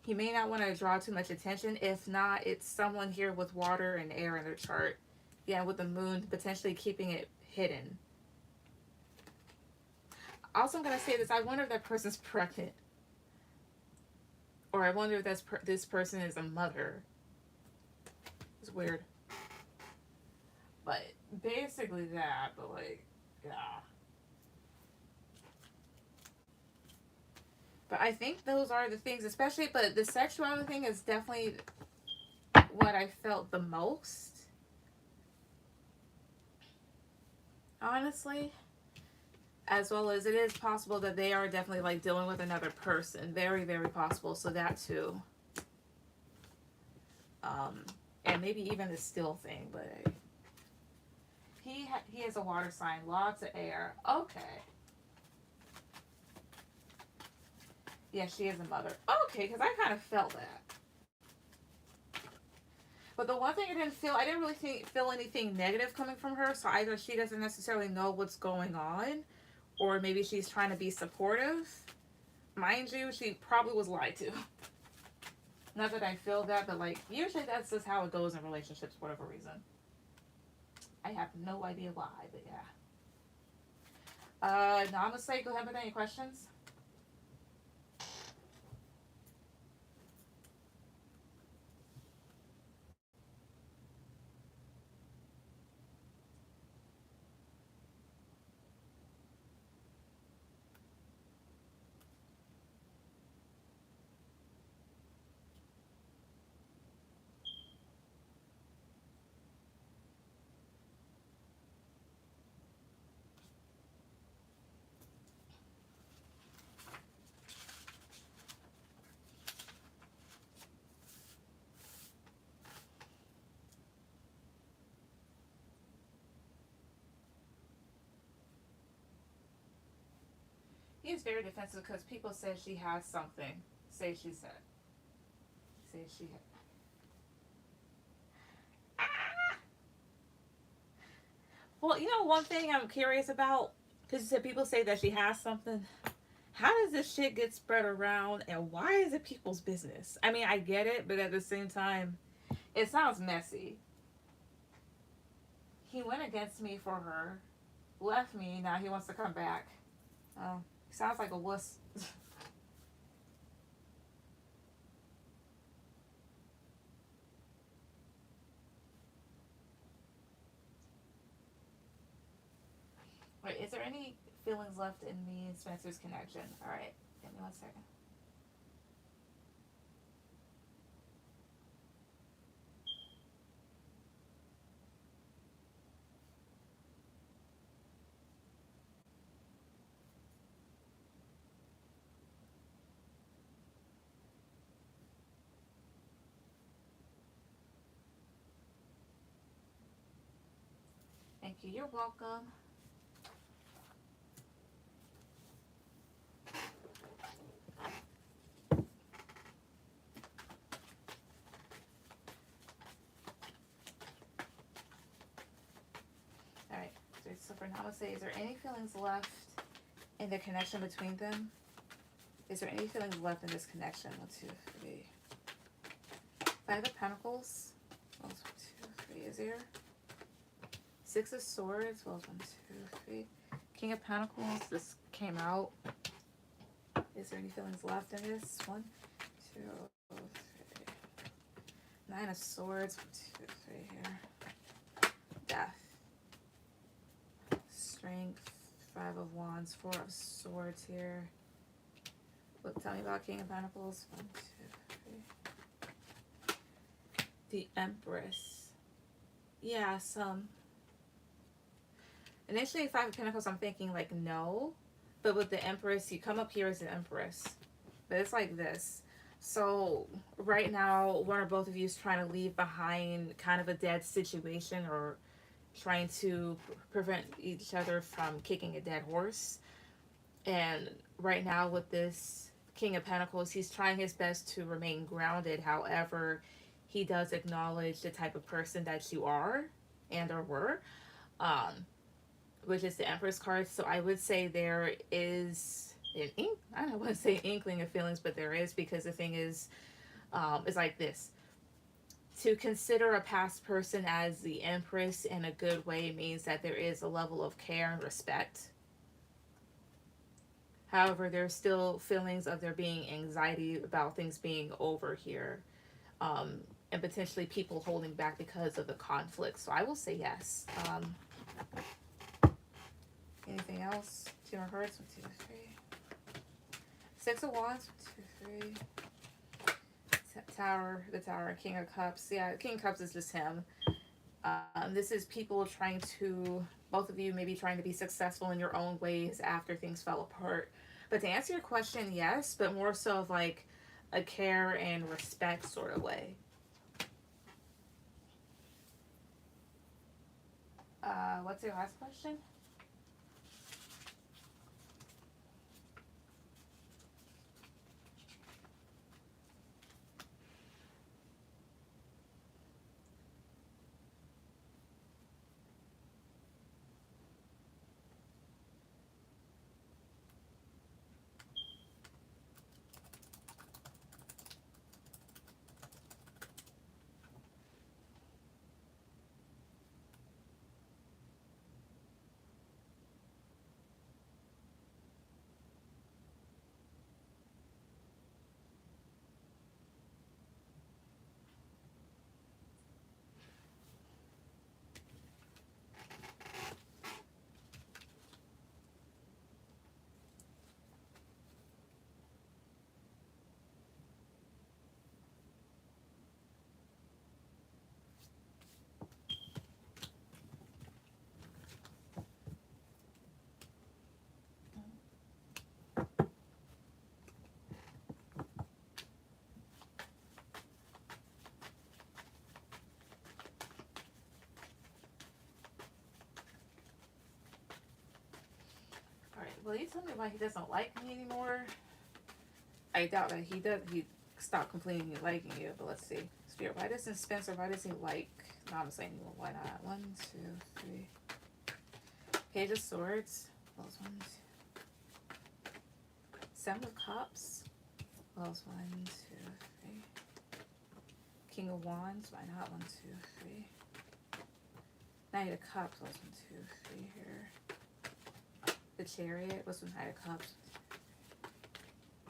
He may not want to draw too much attention. If not, it's someone here with water and air in their chart. Yeah, with the moon potentially keeping it hidden. Also, I'm going to say this. I wonder if that person's pregnant. Or I wonder if this person is a mother. It's weird. But basically that, but like, yeah. But I think those are the things, especially, but the sexuality thing is definitely what I felt the most. Honestly. As well as it is possible that they are definitely like dealing with another person. Very, very possible. So that too. And maybe even the still thing, but he has a water sign, lots of air. Okay. Yeah, she is a mother. Okay, because I kind of felt that. But the one thing I didn't really feel anything negative coming from her. So either she doesn't necessarily know what's going on, or maybe she's trying to be supportive. Mind you, she probably was lied to. Not that I feel that, but like usually that's just how it goes in relationships for whatever reason. I have no idea why, but yeah. Namaste, go ahead with any questions. He is very defensive because people say she has something. Say she said. Say she had. Well, you know, one thing I'm curious about, because you said people say that she has something. How does this shit get spread around, and why is it people's business? I mean, I get it, but at the same time, it sounds messy. He went against me for her, left me, now he wants to come back. Oh, he sounds like a wuss. Wait, is there any feelings left in me and Spencer's connection? Alright, give me 1 second. Thank you, you're welcome. Alright, so for Namaste, is there any feelings left in the connection between them? Is there any feelings left in this connection? 1, 2, 3. 5 of Pentacles. 1, 2, 3. Is there 6 of Swords? Well, 1, 2, 3. King of Pentacles. This came out. Is there any feelings left in this? 1, 2, 3. 9 of Swords. 1, 2, 3 here. Death. Strength. 5 of Wands. 4 of Swords here. Look, tell me about King of Pentacles. 1, 2, 3. The Empress. Yeah, initially 5 of Pentacles, I'm thinking like no. But with the Empress, you come up here as the Empress. But it's like this. So right now, one or both of you is trying to leave behind kind of a dead situation, or trying to prevent each other from kicking a dead horse. And right now with this King of Pentacles, he's trying his best to remain grounded. However, he does acknowledge the type of person that you are and or were, which is the Empress card. So I would say there is I don't want to say inkling of feelings, but there is, because the thing is, it's like this. To consider a past person as the Empress in a good way means that there is a level of care and respect. However, there's still feelings of there being anxiety about things being over here, and potentially people holding back because of the conflict. So I will say yes. Anything else? 2 of Hearts. 1, 2, 3. 6 of Wands. 1, 2, 3. Tower, the Tower, King of Cups. Yeah, King of Cups is just him. This is people trying to, both of you maybe trying to be successful in your own ways after things fell apart. But to answer your question, yes, but more so of like a care and respect sort of way. What's your last question? Well, he told me why he doesn't like me anymore. I doubt that he does. He stopped completely liking you. But let's see. Spirit, why doesn't Spencer? Why does he like? No, I'm saying, well, why not? 1, 2, 3. Page of Swords. Wells 1, 2. 7 of Cups. Wells 1, 2, 3. King of Wands. Why not? 1, 2, 3. Knight of Cups. Wells 1, 2, 3 here. The Chariot. What's with Knight of Cups?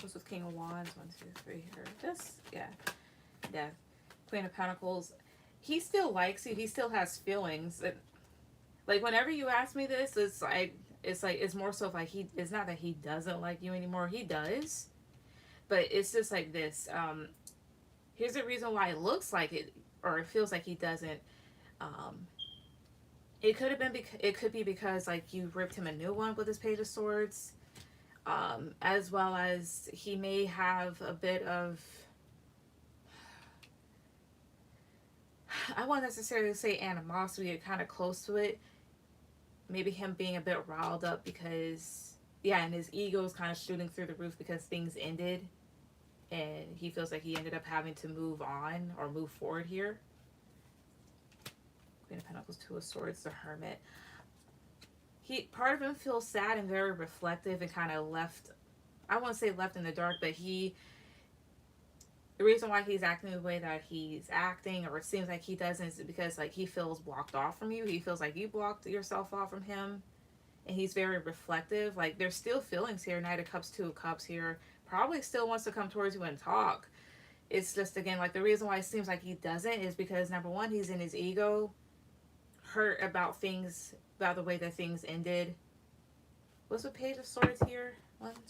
What's with King of Wands? 1, 2, 3 here. Just, yeah. Death. Queen of Pentacles. He still likes you. He still has feelings. Like, whenever you ask me this, it's more so like it's not that he doesn't like you anymore. He does. But it's just like this. Here's the reason why it looks like it, or it feels like he doesn't. It could have been it could be because like you ripped him a new one with his Page of Swords, as well as he may have a bit of, I won't necessarily say animosity, or kind of close to it. Maybe him being a bit riled up because, yeah, and his ego is kind of shooting through the roof because things ended, and he feels like he ended up having to move on or move forward here. Queen of Pentacles, 2 of Swords, the Hermit. Part of him feels sad and very reflective and kind of left, I won't say left in the dark, but the reason why he's acting the way that he's acting, or it seems like he doesn't, is because like he feels blocked off from you. He feels like you blocked yourself off from him, and he's very reflective. Like, there's still feelings here. Knight of Cups, 2 of Cups here. Probably still wants to come towards you and talk. It's just, again, like the reason why it seems like he doesn't is because, number one, he's in his ego, hurt about things, about the way that things ended. What's the Page of Swords here? 1, 2,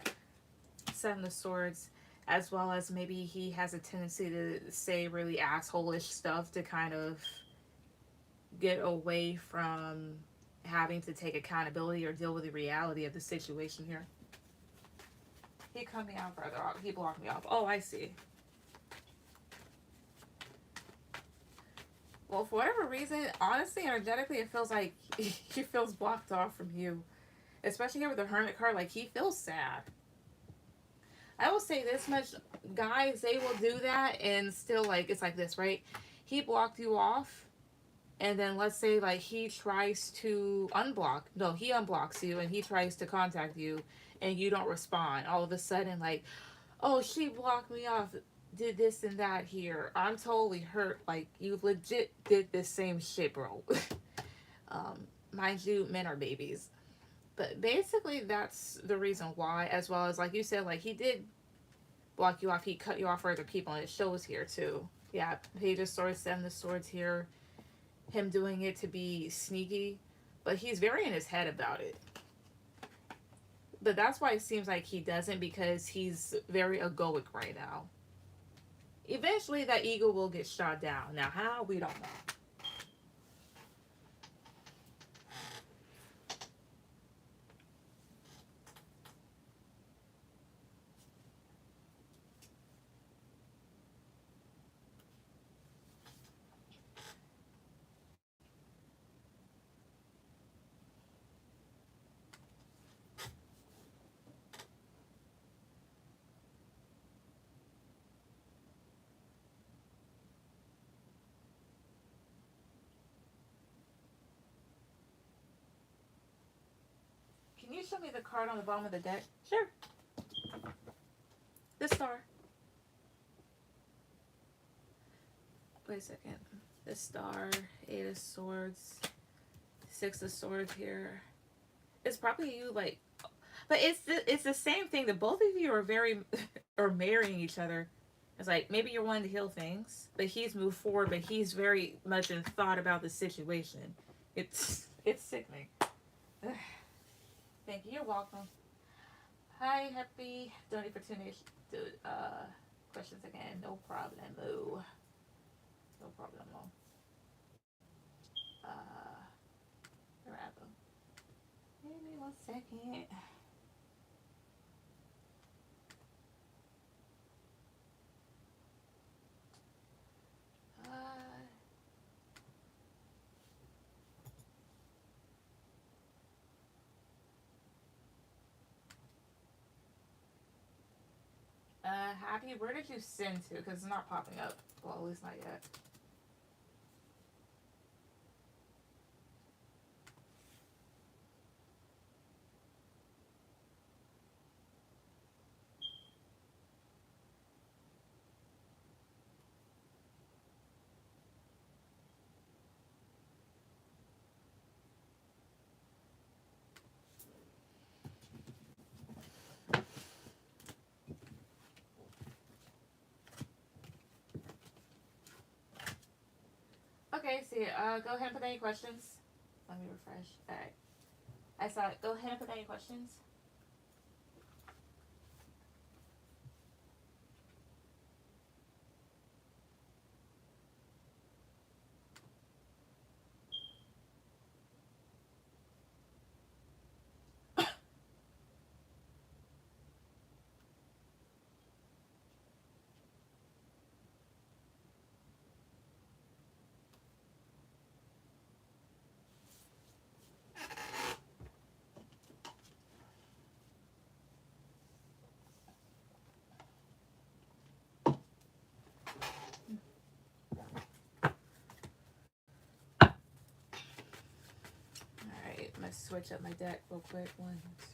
3. 7 of Swords, as well as maybe he has a tendency to say really asshole-ish stuff to kind of get away from having to take accountability or deal with the reality of the situation here. He cut me out further off. He blocked me off. Oh, I see. Well, for whatever reason, honestly, energetically, it feels like he feels blocked off from you. Especially here with the Hermit card, like, he feels sad. I will say this much, guys, they will do that and still, like, it's like this, right? He blocked you off, and then let's say, like, he tries to unblock. No, he unblocks you, and he tries to contact you, and you don't respond. All of a sudden, like, oh, she blocked me off, did this and that here. I'm totally hurt. Like, you legit did this same shit, bro. Mind you, men are babies. But basically, that's the reason why, as well as, like you said, like, he did block you off. He cut you off for other people, and it shows here, too. Yeah, Page of Swords, 7 of Swords here. Him doing it to be sneaky. But he's very in his head about it. But that's why it seems like he doesn't, because he's very egoic right now. Eventually, that ego will get shot down. Now, how? We don't know. Can you show me the card on the bottom of the deck? Sure. The Star. Wait a second. The Star, 8 of Swords, 6 of Swords here. It's probably you, like, but it's the same thing that both of you are marrying each other. It's like maybe you're wanting to heal things, but he's moved forward, but he's very much in thought about the situation. It's sickening. Thank you. You're welcome. Hi, happy. Don't need for donation. Dude, questions again. No problem. No problem. Grab them. Give me 1 second. happy. Where did you send to? Because it's not popping up. Well, at least not yet. Okay, see, go ahead and put any questions. Let me refresh. Alright. I saw it. Go ahead and put any questions. Alright, I'm going to switch up my deck real quick. One, two.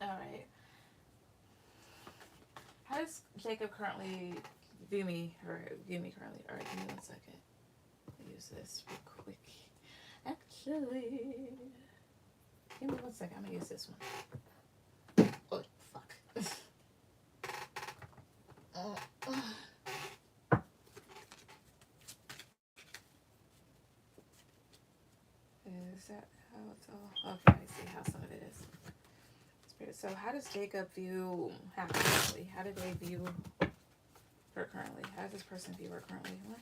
Alright. How does Jacob currently view me? Or view me currently? Alright, give me 1 second. I'll use this real quick. Actually, give me 1 second. I'm going to use this one. Oh, fuck. Is that how it's all? Okay, I see how some of it is. Spirit. So how does Jacob view currently? How do they view her currently? How does this person view her currently? What?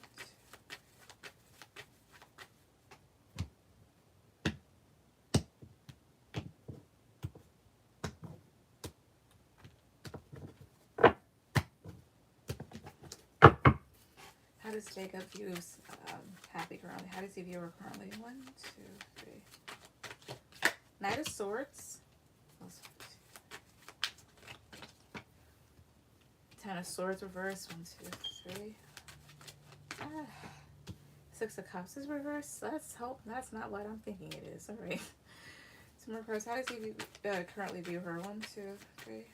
How does Jacob view Happy currently? How does he view her currently? 1, 2, 3. Knight of Swords. 10 of Swords reverse. 1, 2, 3. Six of Cups is reverse. Let's hope that's not what I'm thinking it is. All right. Some reverse. How does he currently view her? 1, 2, 3.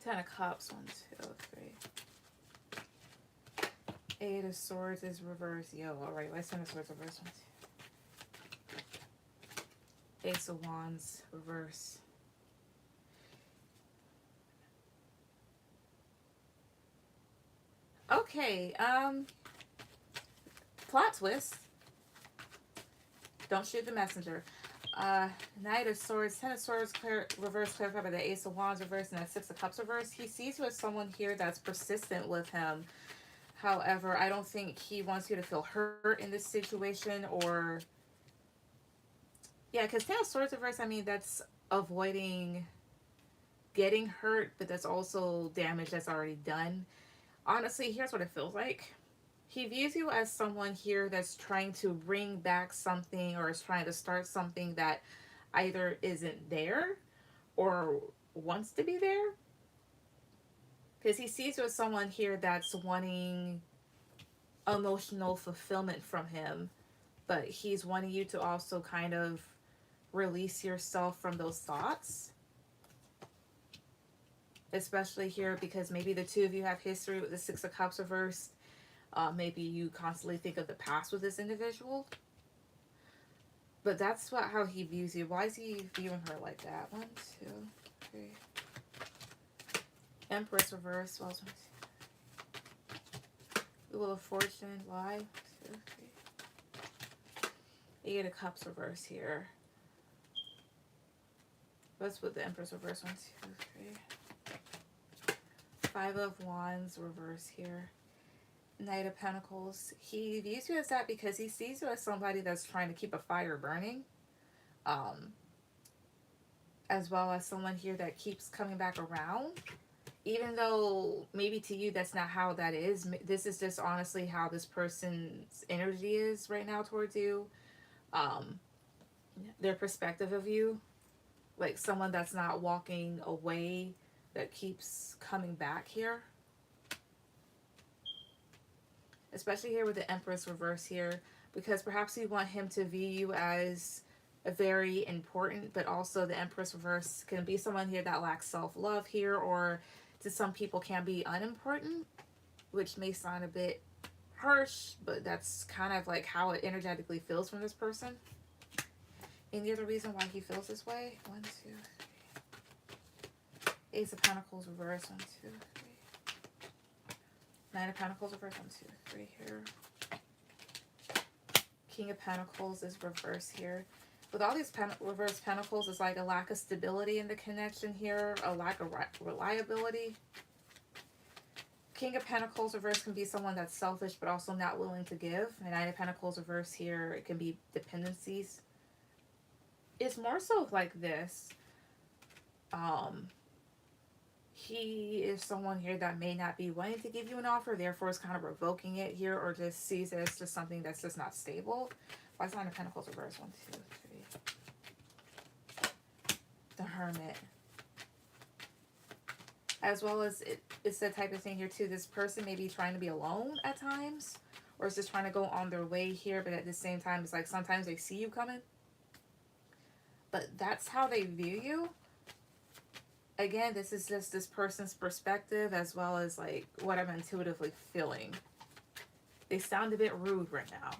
10 of Cups. 1, 2, 3. 8 of Swords is reverse. Yo, all right. Let's 10 of Swords reverse. 1, 2. Ace of Wands reverse. Okay, plot twist. Don't shoot the messenger. Knight of Swords, 10 of Swords reverse, clarified by the Ace of Wands reverse, and that 6 of Cups reverse. He sees you as someone here that's persistent with him. However, I don't think he wants you to feel hurt in this situation, or... Yeah, because 10 of Swords reverse, I mean, that's avoiding getting hurt, but that's also damage that's already done. Honestly, here's what it feels like. He views you as someone here that's trying to bring back something, or is trying to start something that either isn't there or wants to be there. Because he sees you as someone here that's wanting emotional fulfillment from him, but he's wanting you to also kind of release yourself from those thoughts. Especially here because maybe the two of you have history with the 6 of Cups reversed. Maybe you constantly think of the past with this individual. But that's how he views you. Why is he viewing her like that? 1, 2, 3. Empress reverse. Well, 1, 2. Wheel of Fortune. Why? 2, 3. 8 of Cups reverse here. What's with the Empress reverse? 1, 2, 3. 5 of Wands reverse here. Knight of Pentacles. He views you as that because he sees you as somebody that's trying to keep a fire burning. As well as someone here that keeps coming back around. even though maybe to you that's not how that is, this is just honestly how this person's energy is right now towards you. Um, their perspective of you, like someone that's not walking away, that keeps coming back here. Especially here with the Empress reverse here, because perhaps you want him to view you as a very important, but also the Empress reverse can be someone here that lacks self-love here, or to some people can be unimportant, which may sound a bit harsh, but that's kind of like how it energetically feels from this person. Any other reason why he feels this way? 1, 2, 3. Ace of Pentacles reverse. 1, 2, 3. Nine of Pentacles reverse. 1, 2, 3 here. King of Pentacles is reverse here. With all these reverse Pentacles, it's like a lack of stability in the connection here, a lack of reliability. King of Pentacles reverse can be someone that's selfish but also not willing to give. And Nine of Pentacles reverse here, it can be dependencies. It's more so like this. He is someone here that may not be wanting to give you an offer, therefore is kind of revoking it here, or just sees it as just something that's just not stable. Why is Nine of Pentacles reverse? 1, 2, 3. The Hermit. As well as it's the type of thing here too. This person may be trying to be alone at times, or is just trying to go on their way here, but at the same time, it's like sometimes they see you coming. But that's how they view you. Again, this is just this person's perspective as well as like what I'm intuitively feeling. They sound a bit rude right now.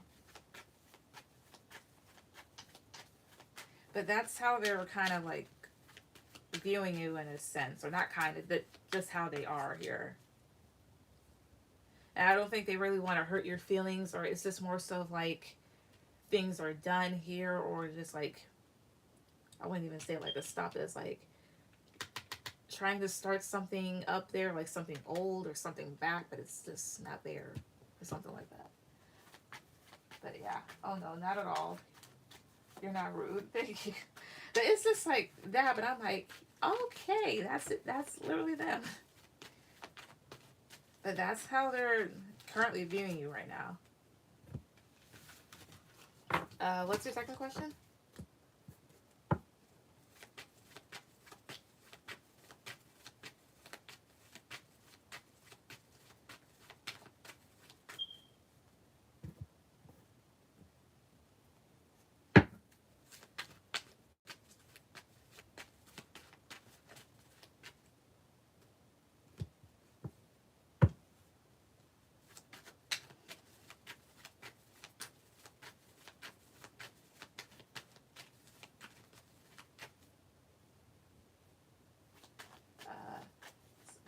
But that's how they're kind of like viewing you in a sense. Or not kind of, but just how they are here. And I don't think they really want to hurt your feelings, or it's just more so like things are done here, or just like, I wouldn't even say like a stop. It's like trying to start something up there, like something old or something back, but it's just not there, or something like that. But yeah, oh no, not at all. You're not rude. Thank you. But it's just like that, but I'm like, okay, that's it. That's literally them. But that's how they're currently viewing you right now. What's your second question?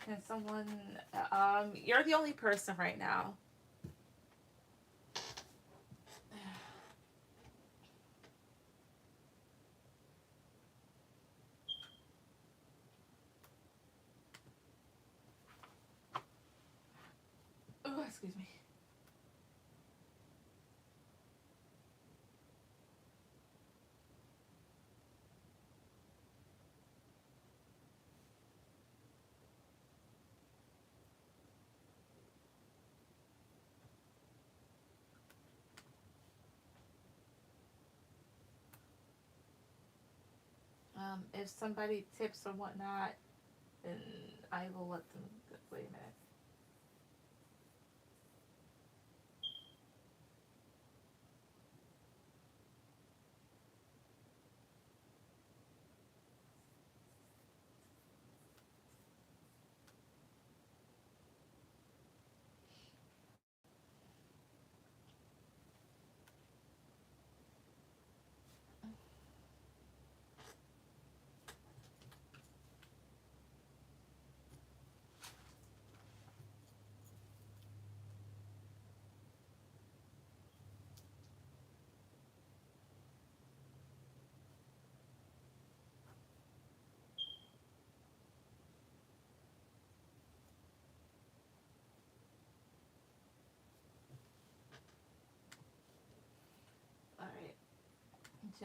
Can someone, you're the only person right now. Oh, excuse me. If somebody tips or whatnot, then I will let them, wait a minute. Alright.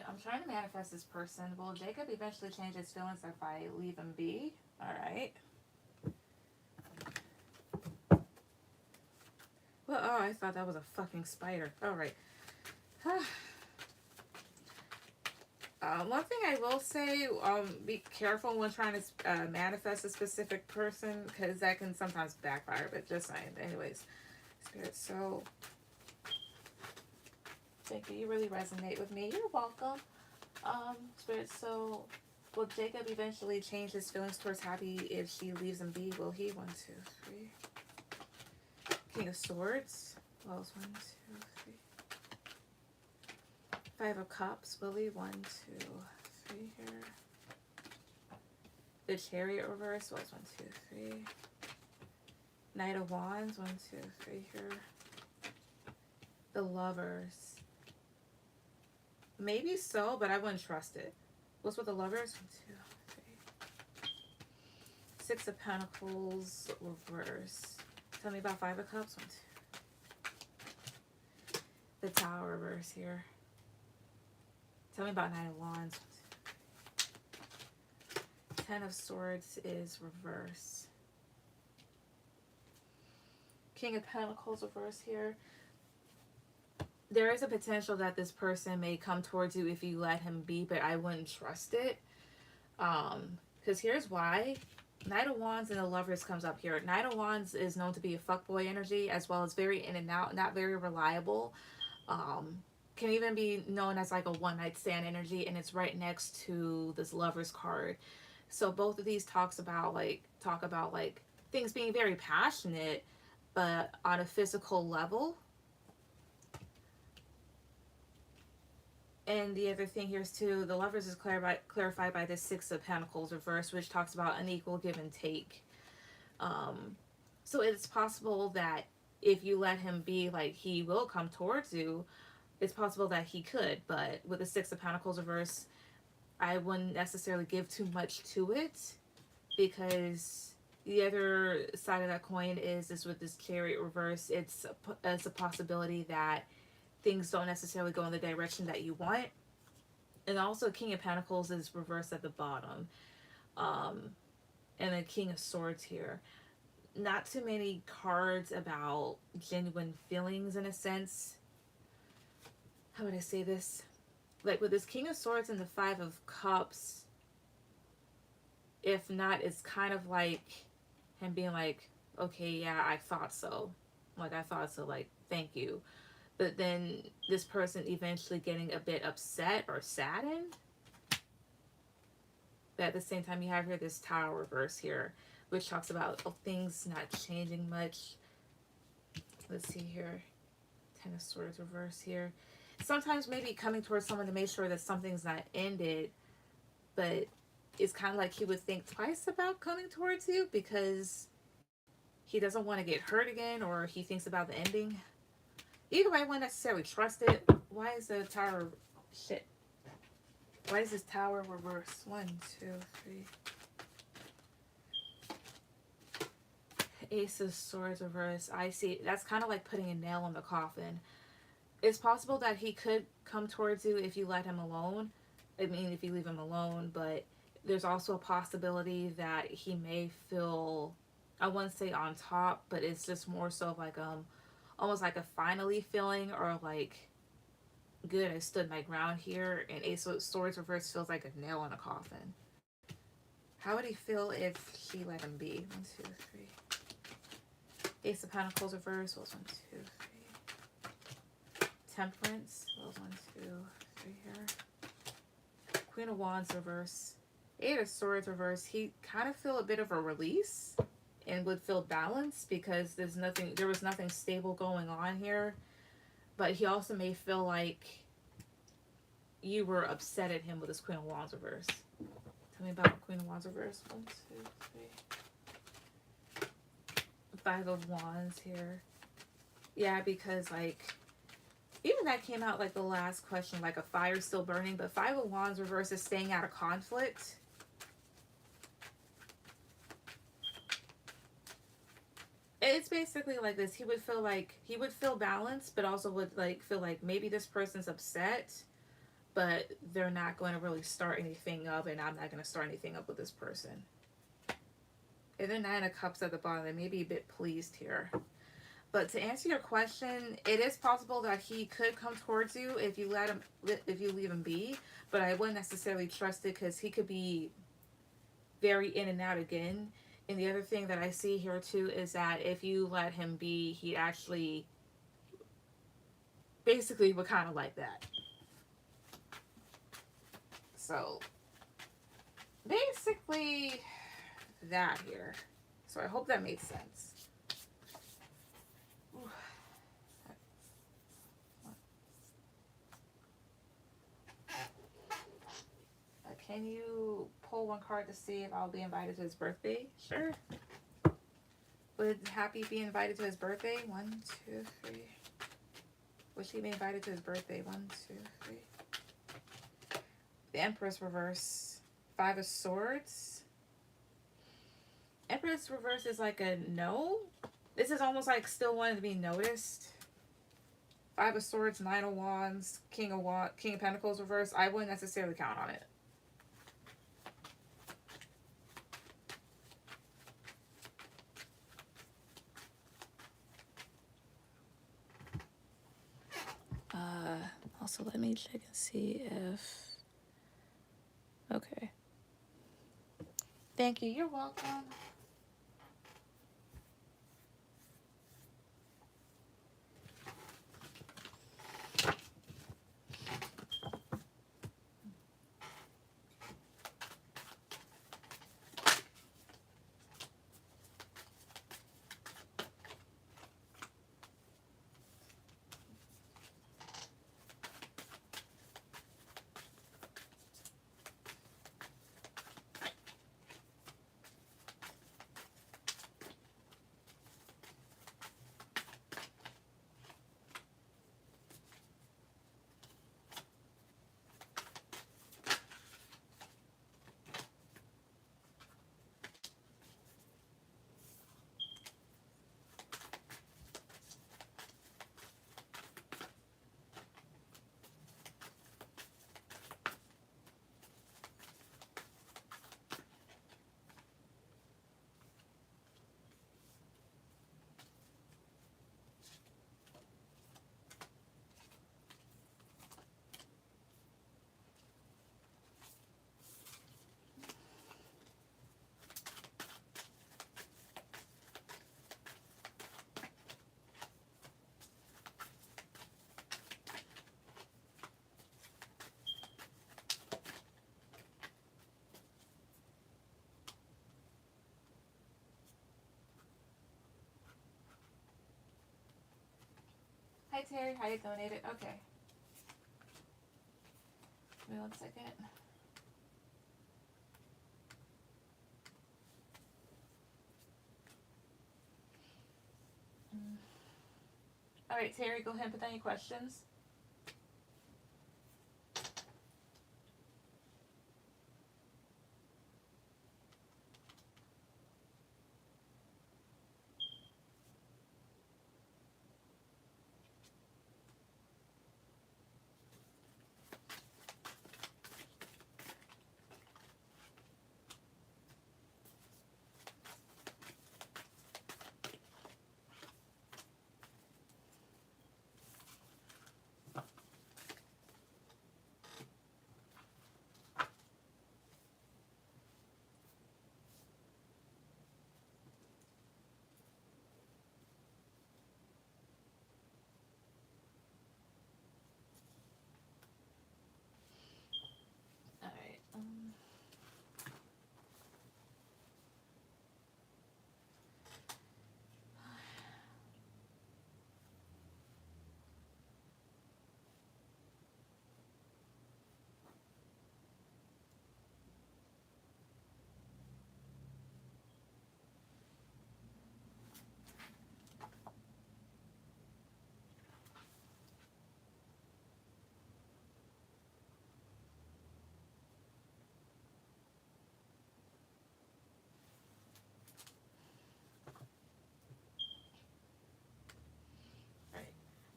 I'm trying to manifest this person. Will Jacob eventually change his feelings if I leave him be? Alright. Well, oh, I thought that was a fucking spider. All right. One thing I will say, be careful when trying to manifest a specific person, because that can sometimes backfire, but just saying. Anyways, Spirit, so, thank you. You really resonate with me. You're welcome. Spirit, so, will Jacob eventually change his feelings towards Happy if she leaves him be? Will he? 1, 2, 3. King of Swords. Well, it's 1, 2, 3. 5 of Cups, Willie, 1, 2, 3 here. The Chariot reverse, well, it's 1, 2, 3. Knight of Wands, 1, 2, 3 here. The Lovers. Maybe so, but I wouldn't trust it. What's with the Lovers? 1, 2, 3. 6 of Pentacles, reverse. Tell me about 5 of Cups, 1, 2. The Tower reverse here. Tell me about 9 of Wands. 10 of Swords is reverse. King of Pentacles reverse here. There is a potential that this person may come towards you if you let him be, but I wouldn't trust it. Because here's why. Knight of Wands and the Lovers comes up here. Knight of Wands is known to be a fuckboy energy, as well as very in and out, not very reliable. Can even be known as like a one-night stand energy, and it's right next to this Lovers card. So both of these talk about things being very passionate, but on a physical level. And the other thing here is too, the Lovers is clarified by this 6 of Pentacles reverse, which talks about an equal give and take. So it's possible that if you let him be, like, he will come towards you. It's possible that he could, but with the 6 of Pentacles reverse, I wouldn't necessarily give too much to it, because the other side of that coin is with this Chariot reverse, it's a possibility that things don't necessarily go in the direction that you want. And also King of Pentacles is reversed at the bottom. And then King of Swords here. Not too many cards about genuine feelings in a sense. How would I say this? Like with this King of Swords and the 5 of Cups, if not, it's kind of like him being like, okay, yeah, I thought so. Like, I thought so, like, thank you. But then this person eventually getting a bit upset or saddened. But at the same time, you have here this Tower reverse here, which talks about things not changing much. Let's see here. 10 of Swords reverse here. Sometimes maybe coming towards someone to make sure that something's not ended, but it's kind of like he would think twice about coming towards you because he doesn't want to get hurt again, or he thinks about the ending. Either way, I wouldn't necessarily trust it. Why is the Tower... Shit. Why is this Tower reverse? 1, 2, 3. Ace of Swords reverse. I see. That's kind of like putting a nail in the coffin. It's possible that he could come towards you if you let him alone. I mean, if you leave him alone. But there's also a possibility that he may feel, I wouldn't say on top, but it's just more so like almost like a finally feeling, or like, good, I stood my ground here. And Ace of Swords reverse feels like a nail in a coffin. How would he feel if she let him be? 1, 2, 3. Ace of Pentacles reverse. Well, 1, 2, 3. Temperance. Well, 1, 2, 3 here. Queen of Wands reverse. 8 of Swords reverse. He kind of feel a bit of a release and would feel balanced because there was nothing stable going on here. But he also may feel like you were upset at him with this Queen of Wands reverse. Tell me about Queen of Wands reverse. 1, 2, 3. 5 of Wands here. Yeah, because like, even that came out like the last question, like a fire still burning, but 5 of Wands reverse is staying out of conflict. It's basically like this. He would feel balanced, but also would like feel like maybe this person's upset, but they're not going to really start anything up, and I'm not going to start anything up with this person. And then 9 of Cups at the bottom, they may be a bit pleased here. But to answer your question, it is possible that he could come towards you if you if you leave him be. But I wouldn't necessarily trust it because he could be very in and out again. And the other thing that I see here too is that if you let him be, he actually basically would kind of like that. So basically that here. So I hope that makes sense. Can you pull one card to see if I'll be invited to his birthday? Sure. Would Happy be invited to his birthday? 1, 2, 3. Would she be invited to his birthday? 1, 2, 3. The Empress reverse. 5 of Swords. Empress reverse is like a no. This is almost like still wanting to be noticed. 5 of Swords, 9 of Wands, King of Pentacles reverse. I wouldn't necessarily count on it. Also, let me check and see if... Okay. Thank you. You're welcome. Hi Terry, how you donated? Okay. Give me 1 second. Alright, Terry, go ahead and put down your questions.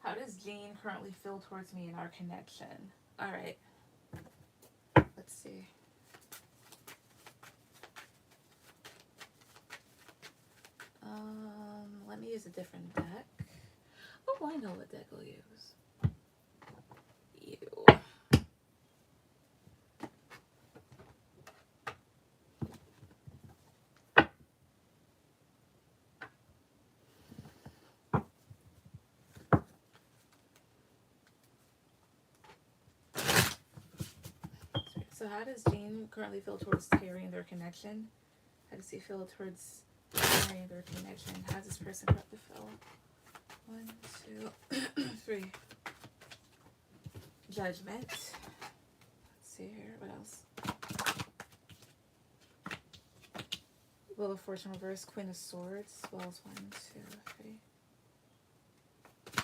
How does Jean currently feel towards me in our connection? Alright. Let's see. Let me use a different deck. Oh, I know what deck I'll use. You. So how does Jean currently feel towards Terry and their connection? How does he feel towards Terry and their connection? How does this person currently feel? 1, 2, 3. Judgment. Let's see here. What else? Wheel of Fortune reverse, Queen of Swords. As well as 1, 2,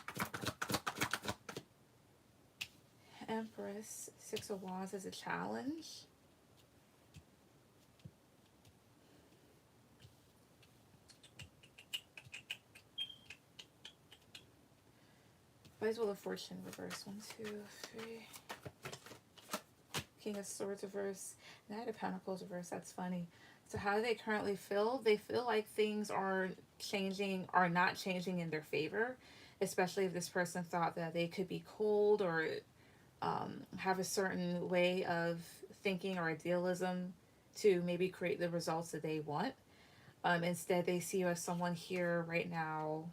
3. Empress. 6 of Wands as a challenge. Where's Wheel of Fortune reverse? 1, 2, 3. King of Swords reverse. Knight of Pentacles reverse. That's funny. So how do they currently feel? They feel like things are not changing in their favor. Especially if this person thought that they could be cold or have a certain way of thinking or idealism to maybe create the results that they want. Instead, they see you as someone here right now,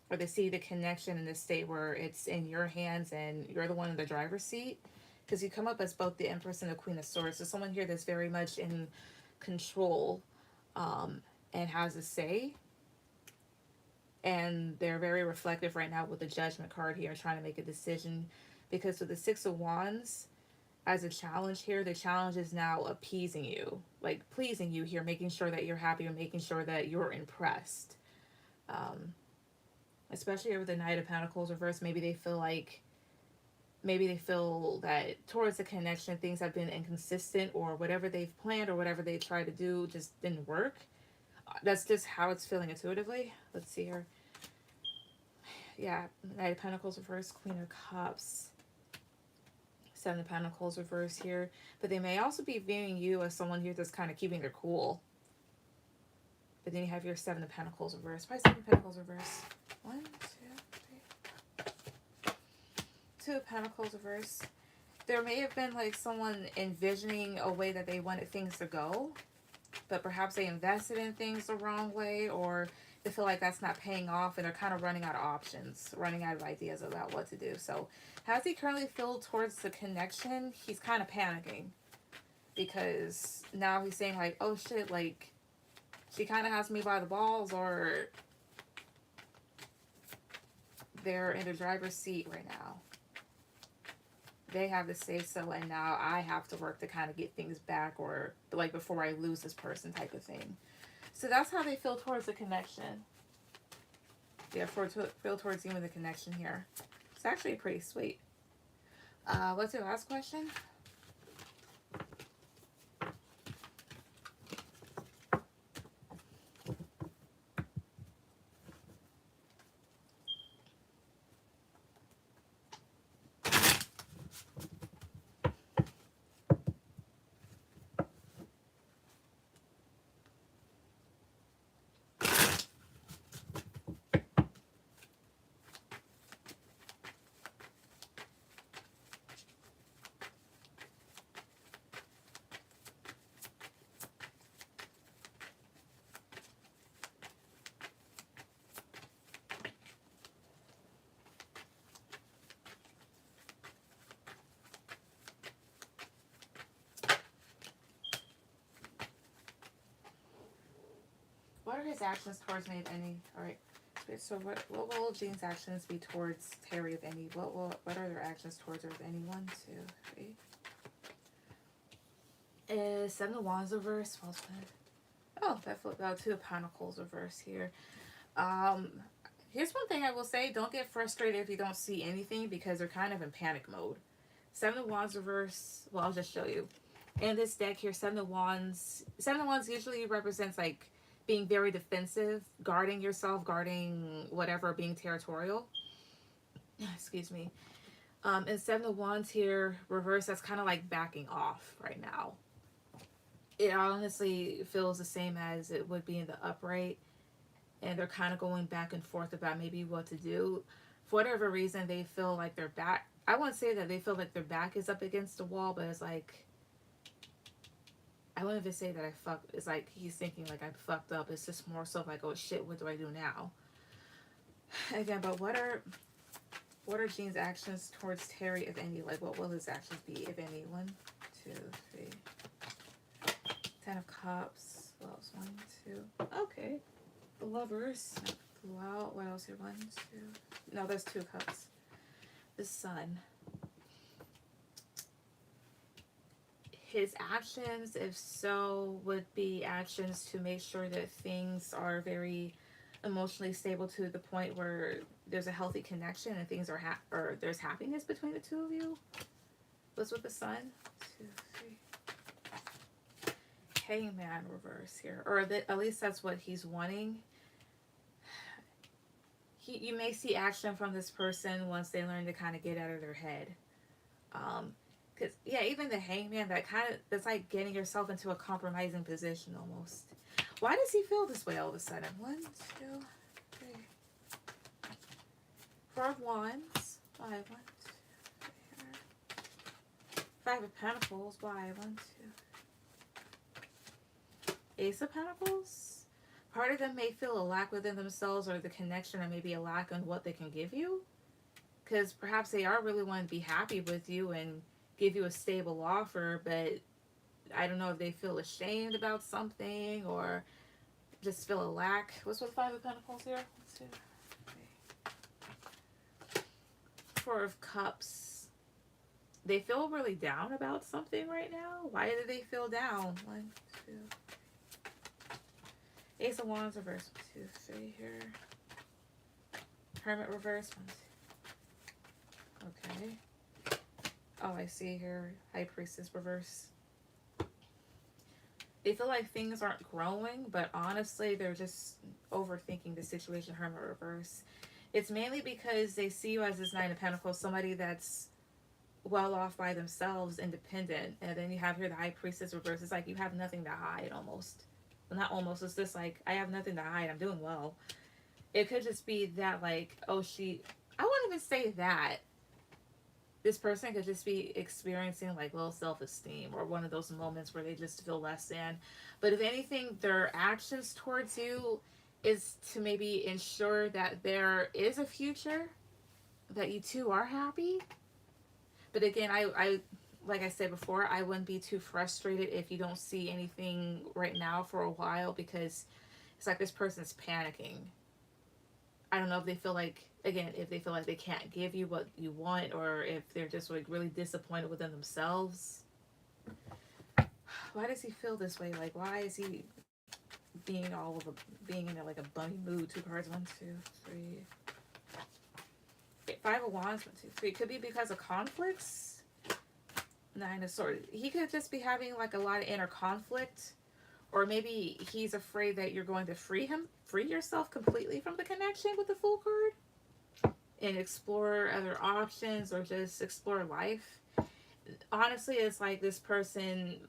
or they see the connection in the state where it's in your hands and you're the one in the driver's seat. Because you come up as both the Empress and the Queen of Swords. So someone here that's very much in control and has a say. And they're very reflective right now with the Judgment card here, trying to make a decision. Because with the 6 of Wands as a challenge here, the challenge is now appeasing you, like pleasing you here, making sure that you're happy or making sure that you're impressed. Especially over the Knight of Pentacles reverse, maybe they feel that towards the connection, things have been inconsistent, or whatever they've planned or whatever they tried to do just didn't work. That's just how it's feeling intuitively. Let's see here. Yeah, Knight of Pentacles reverse, Queen of Cups. 7 of Pentacles reverse here. But they may also be viewing you as someone here that's kind of keeping their cool. But then you have your 7 of Pentacles reverse. Why 7 of Pentacles reverse? 1, 2, 3. 2 of Pentacles reverse. There may have been like someone envisioning a way that they wanted things to go. But perhaps they invested in things the wrong way, or they feel like that's not paying off and they're kind of running out of options, running out of ideas about what to do. So how does he currently feel towards the connection? He's kind of panicking because now he's saying like, oh shit, like she kind of has me by the balls, or they're in the driver's seat right now. They have the say so, and now I have to work to kind of get things back, or like before I lose this person type of thing. So that's how they feel towards the connection. Yeah, feel towards you in the connection here. It's actually pretty sweet. What's your last question? What are his actions towards me, if any? All right. So what will Jean's actions be towards Terry, if any? What are their actions towards her, if any? 1, 2, 3. 7 of Wands reverse. Oh, that flipped out. 2 of Pentacles reverse here. Here's one thing I will say: don't get frustrated if you don't see anything, because they're kind of in panic mode. 7 of Wands reverse. Well, I'll just show you. In this deck here, 7 of Wands. 7 of Wands usually represents like being very defensive, guarding yourself, guarding whatever, being territorial. Excuse me. And 7 of Wands here, reverse, that's kind of like backing off right now. It honestly feels the same as it would be in the upright. And they're kind of going back and forth about maybe what to do. For whatever reason, they feel like their back, I wouldn't say that they feel like their back is up against the wall, but it's like, I wouldn't even say that I fucked. It's like he's thinking like I fucked up. It's just more so like, oh shit, what do I do now? Again, but what are Gene's actions towards Terry, if any? Like, what will his actions be, if any? 1, 2, 3. 10 of Cups. What else? 1, 2. Okay. The Lovers. Wow. What else here? 1, 2. No, there's 2 Cups. The Sun. His actions, if so, would be actions to make sure that things are very emotionally stable to the point where there's a healthy connection and things are or there's happiness between the two of you. What's with the Sun? 2, 3. Hangman reverse here, or at least that's what he's wanting. You may see action from this person once they learn to kind of get out of their head. Because, yeah, even the Hangman, that's like getting yourself into a compromising position almost. Why does he feel this way all of a sudden? 1, 2, 3. 4 of Wands. Why? 1, 2, 3. 5 of Pentacles. Why? 1, 2. Ace of Pentacles. Part of them may feel a lack within themselves, or the connection, or maybe a lack on what they can give you. Because perhaps they are really wanting to be happy with you and give you a stable offer, but I don't know if they feel ashamed about something or just feel a lack. What's with 5 of Pentacles here? 1, 2, 3. 4 of Cups. They feel really down about something right now. Why do they feel down? 1, 2. Ace of Wands reverse. 1, 2, 3 here. Hermit reverse. 1, 2. Okay. Oh, I see here. High Priestess reverse. They feel like things aren't growing, but honestly, they're just overthinking the situation. Hermit reverse. It's mainly because they see you as this 9 of Pentacles, somebody that's well off by themselves, independent. And then you have here the High Priestess reverse. It's like you have nothing to hide almost. Well, not almost. It's just like, I have nothing to hide. I'm doing well. It could just be that like, oh, I wouldn't even say that. This person could just be experiencing like low self-esteem, or one of those moments where they just feel less than. But if anything, their actions towards you is to maybe ensure that there is a future, that you two are happy. But again, I like I said before, I wouldn't be too frustrated if you don't see anything right now for a while, because it's like this person's panicking. I don't know if they feel like, again, if they feel like they can't give you what you want, or if they're just like really disappointed within themselves. Why does he feel this way? Like, why is he being in like a bummy mood? 2 cards. 1, 2, 3. 5 of Wands. 1, 2, 3. It could be because of conflicts. 9 of Swords. He could just be having like a lot of inner conflict. Or maybe he's afraid that you're going to free yourself completely from the connection with the Fool card and explore other options, or just explore life. Honestly, it's like this person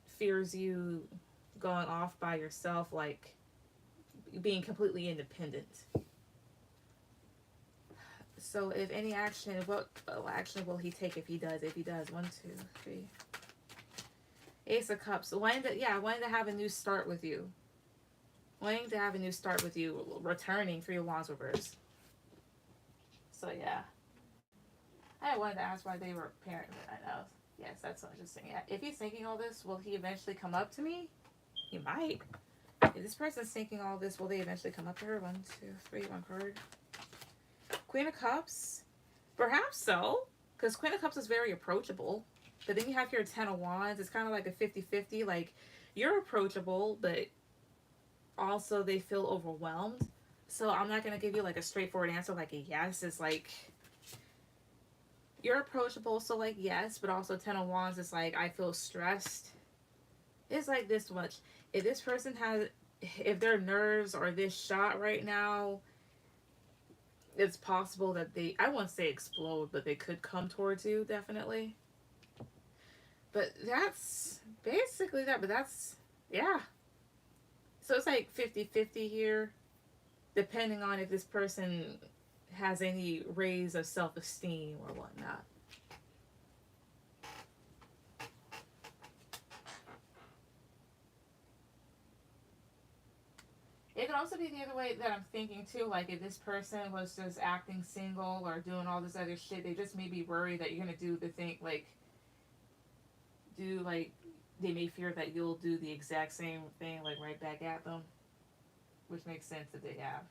fears you going off by yourself, like being completely independent. So if any action, what action will he take if he does? 1, 2, 3. Ace of Cups. Wanting to have a new start with you. Returning. 3 of Wands reverse. So yeah. I wanted to ask why they were pairing. I know. Yes, that's so interesting. Yeah. If he's thinking all this, will he eventually come up to me? He might. If this person's thinking all this, will they eventually come up to her? 1, 2, 3. 1 card. Queen of Cups. Perhaps so. Because Queen of Cups is very approachable. But then you have your 10 of Wands. It's kind of like a 50-50. Like, you're approachable, but also they feel overwhelmed. So I'm not going to give you like a straightforward answer like a yes. It's like, you're approachable, so like yes, but also 10 of Wands is like, I feel stressed. It's like this much. If this person if their nerves are this shot right now, it's possible that I won't say explode, but they could come towards you, definitely. But that's basically that. But that's, yeah. So it's like 50-50 here, depending on if this person has any raise of self-esteem or whatnot. It could also be the other way that I'm thinking too, like if this person was just acting single or doing all this other shit, they just may be worried that you're gonna do the thing, like do like they may fear that you'll do the exact same thing, like right back at them, which makes sense that they have.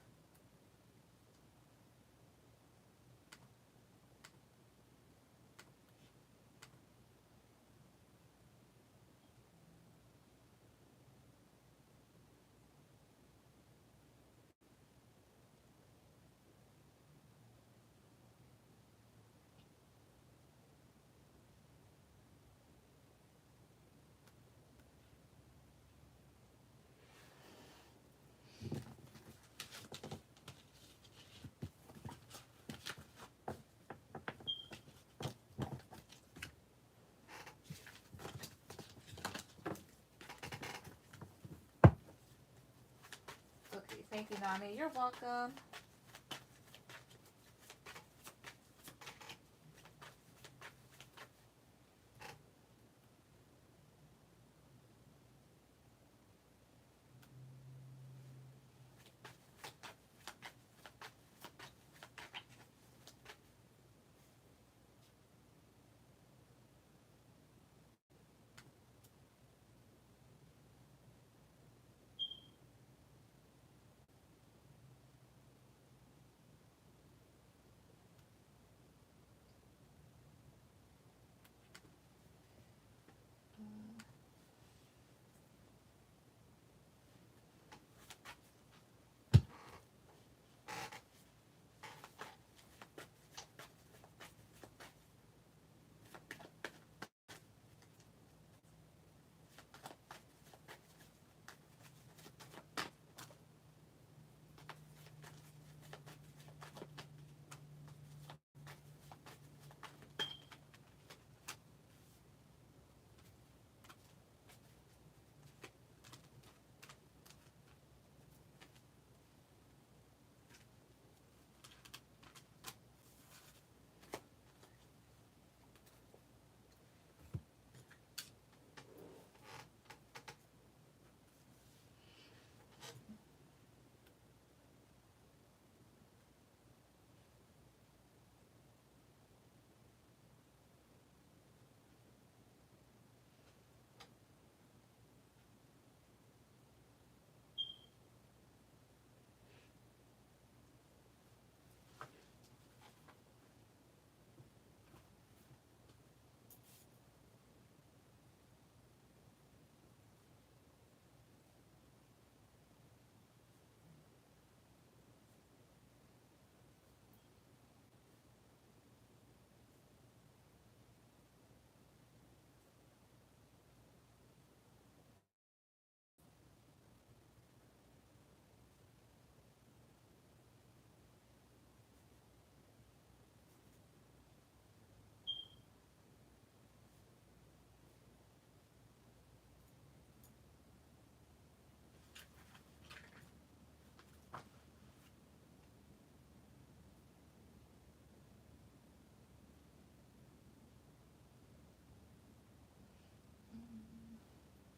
Okay, thank you, Nami. You're welcome.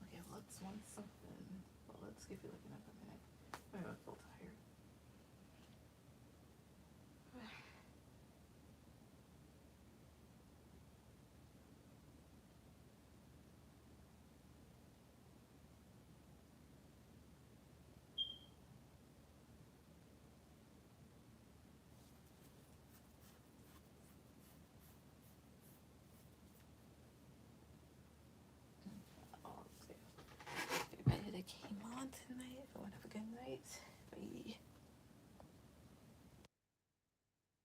Okay, let's want something. Well, let's give you like another minute. Maybe a full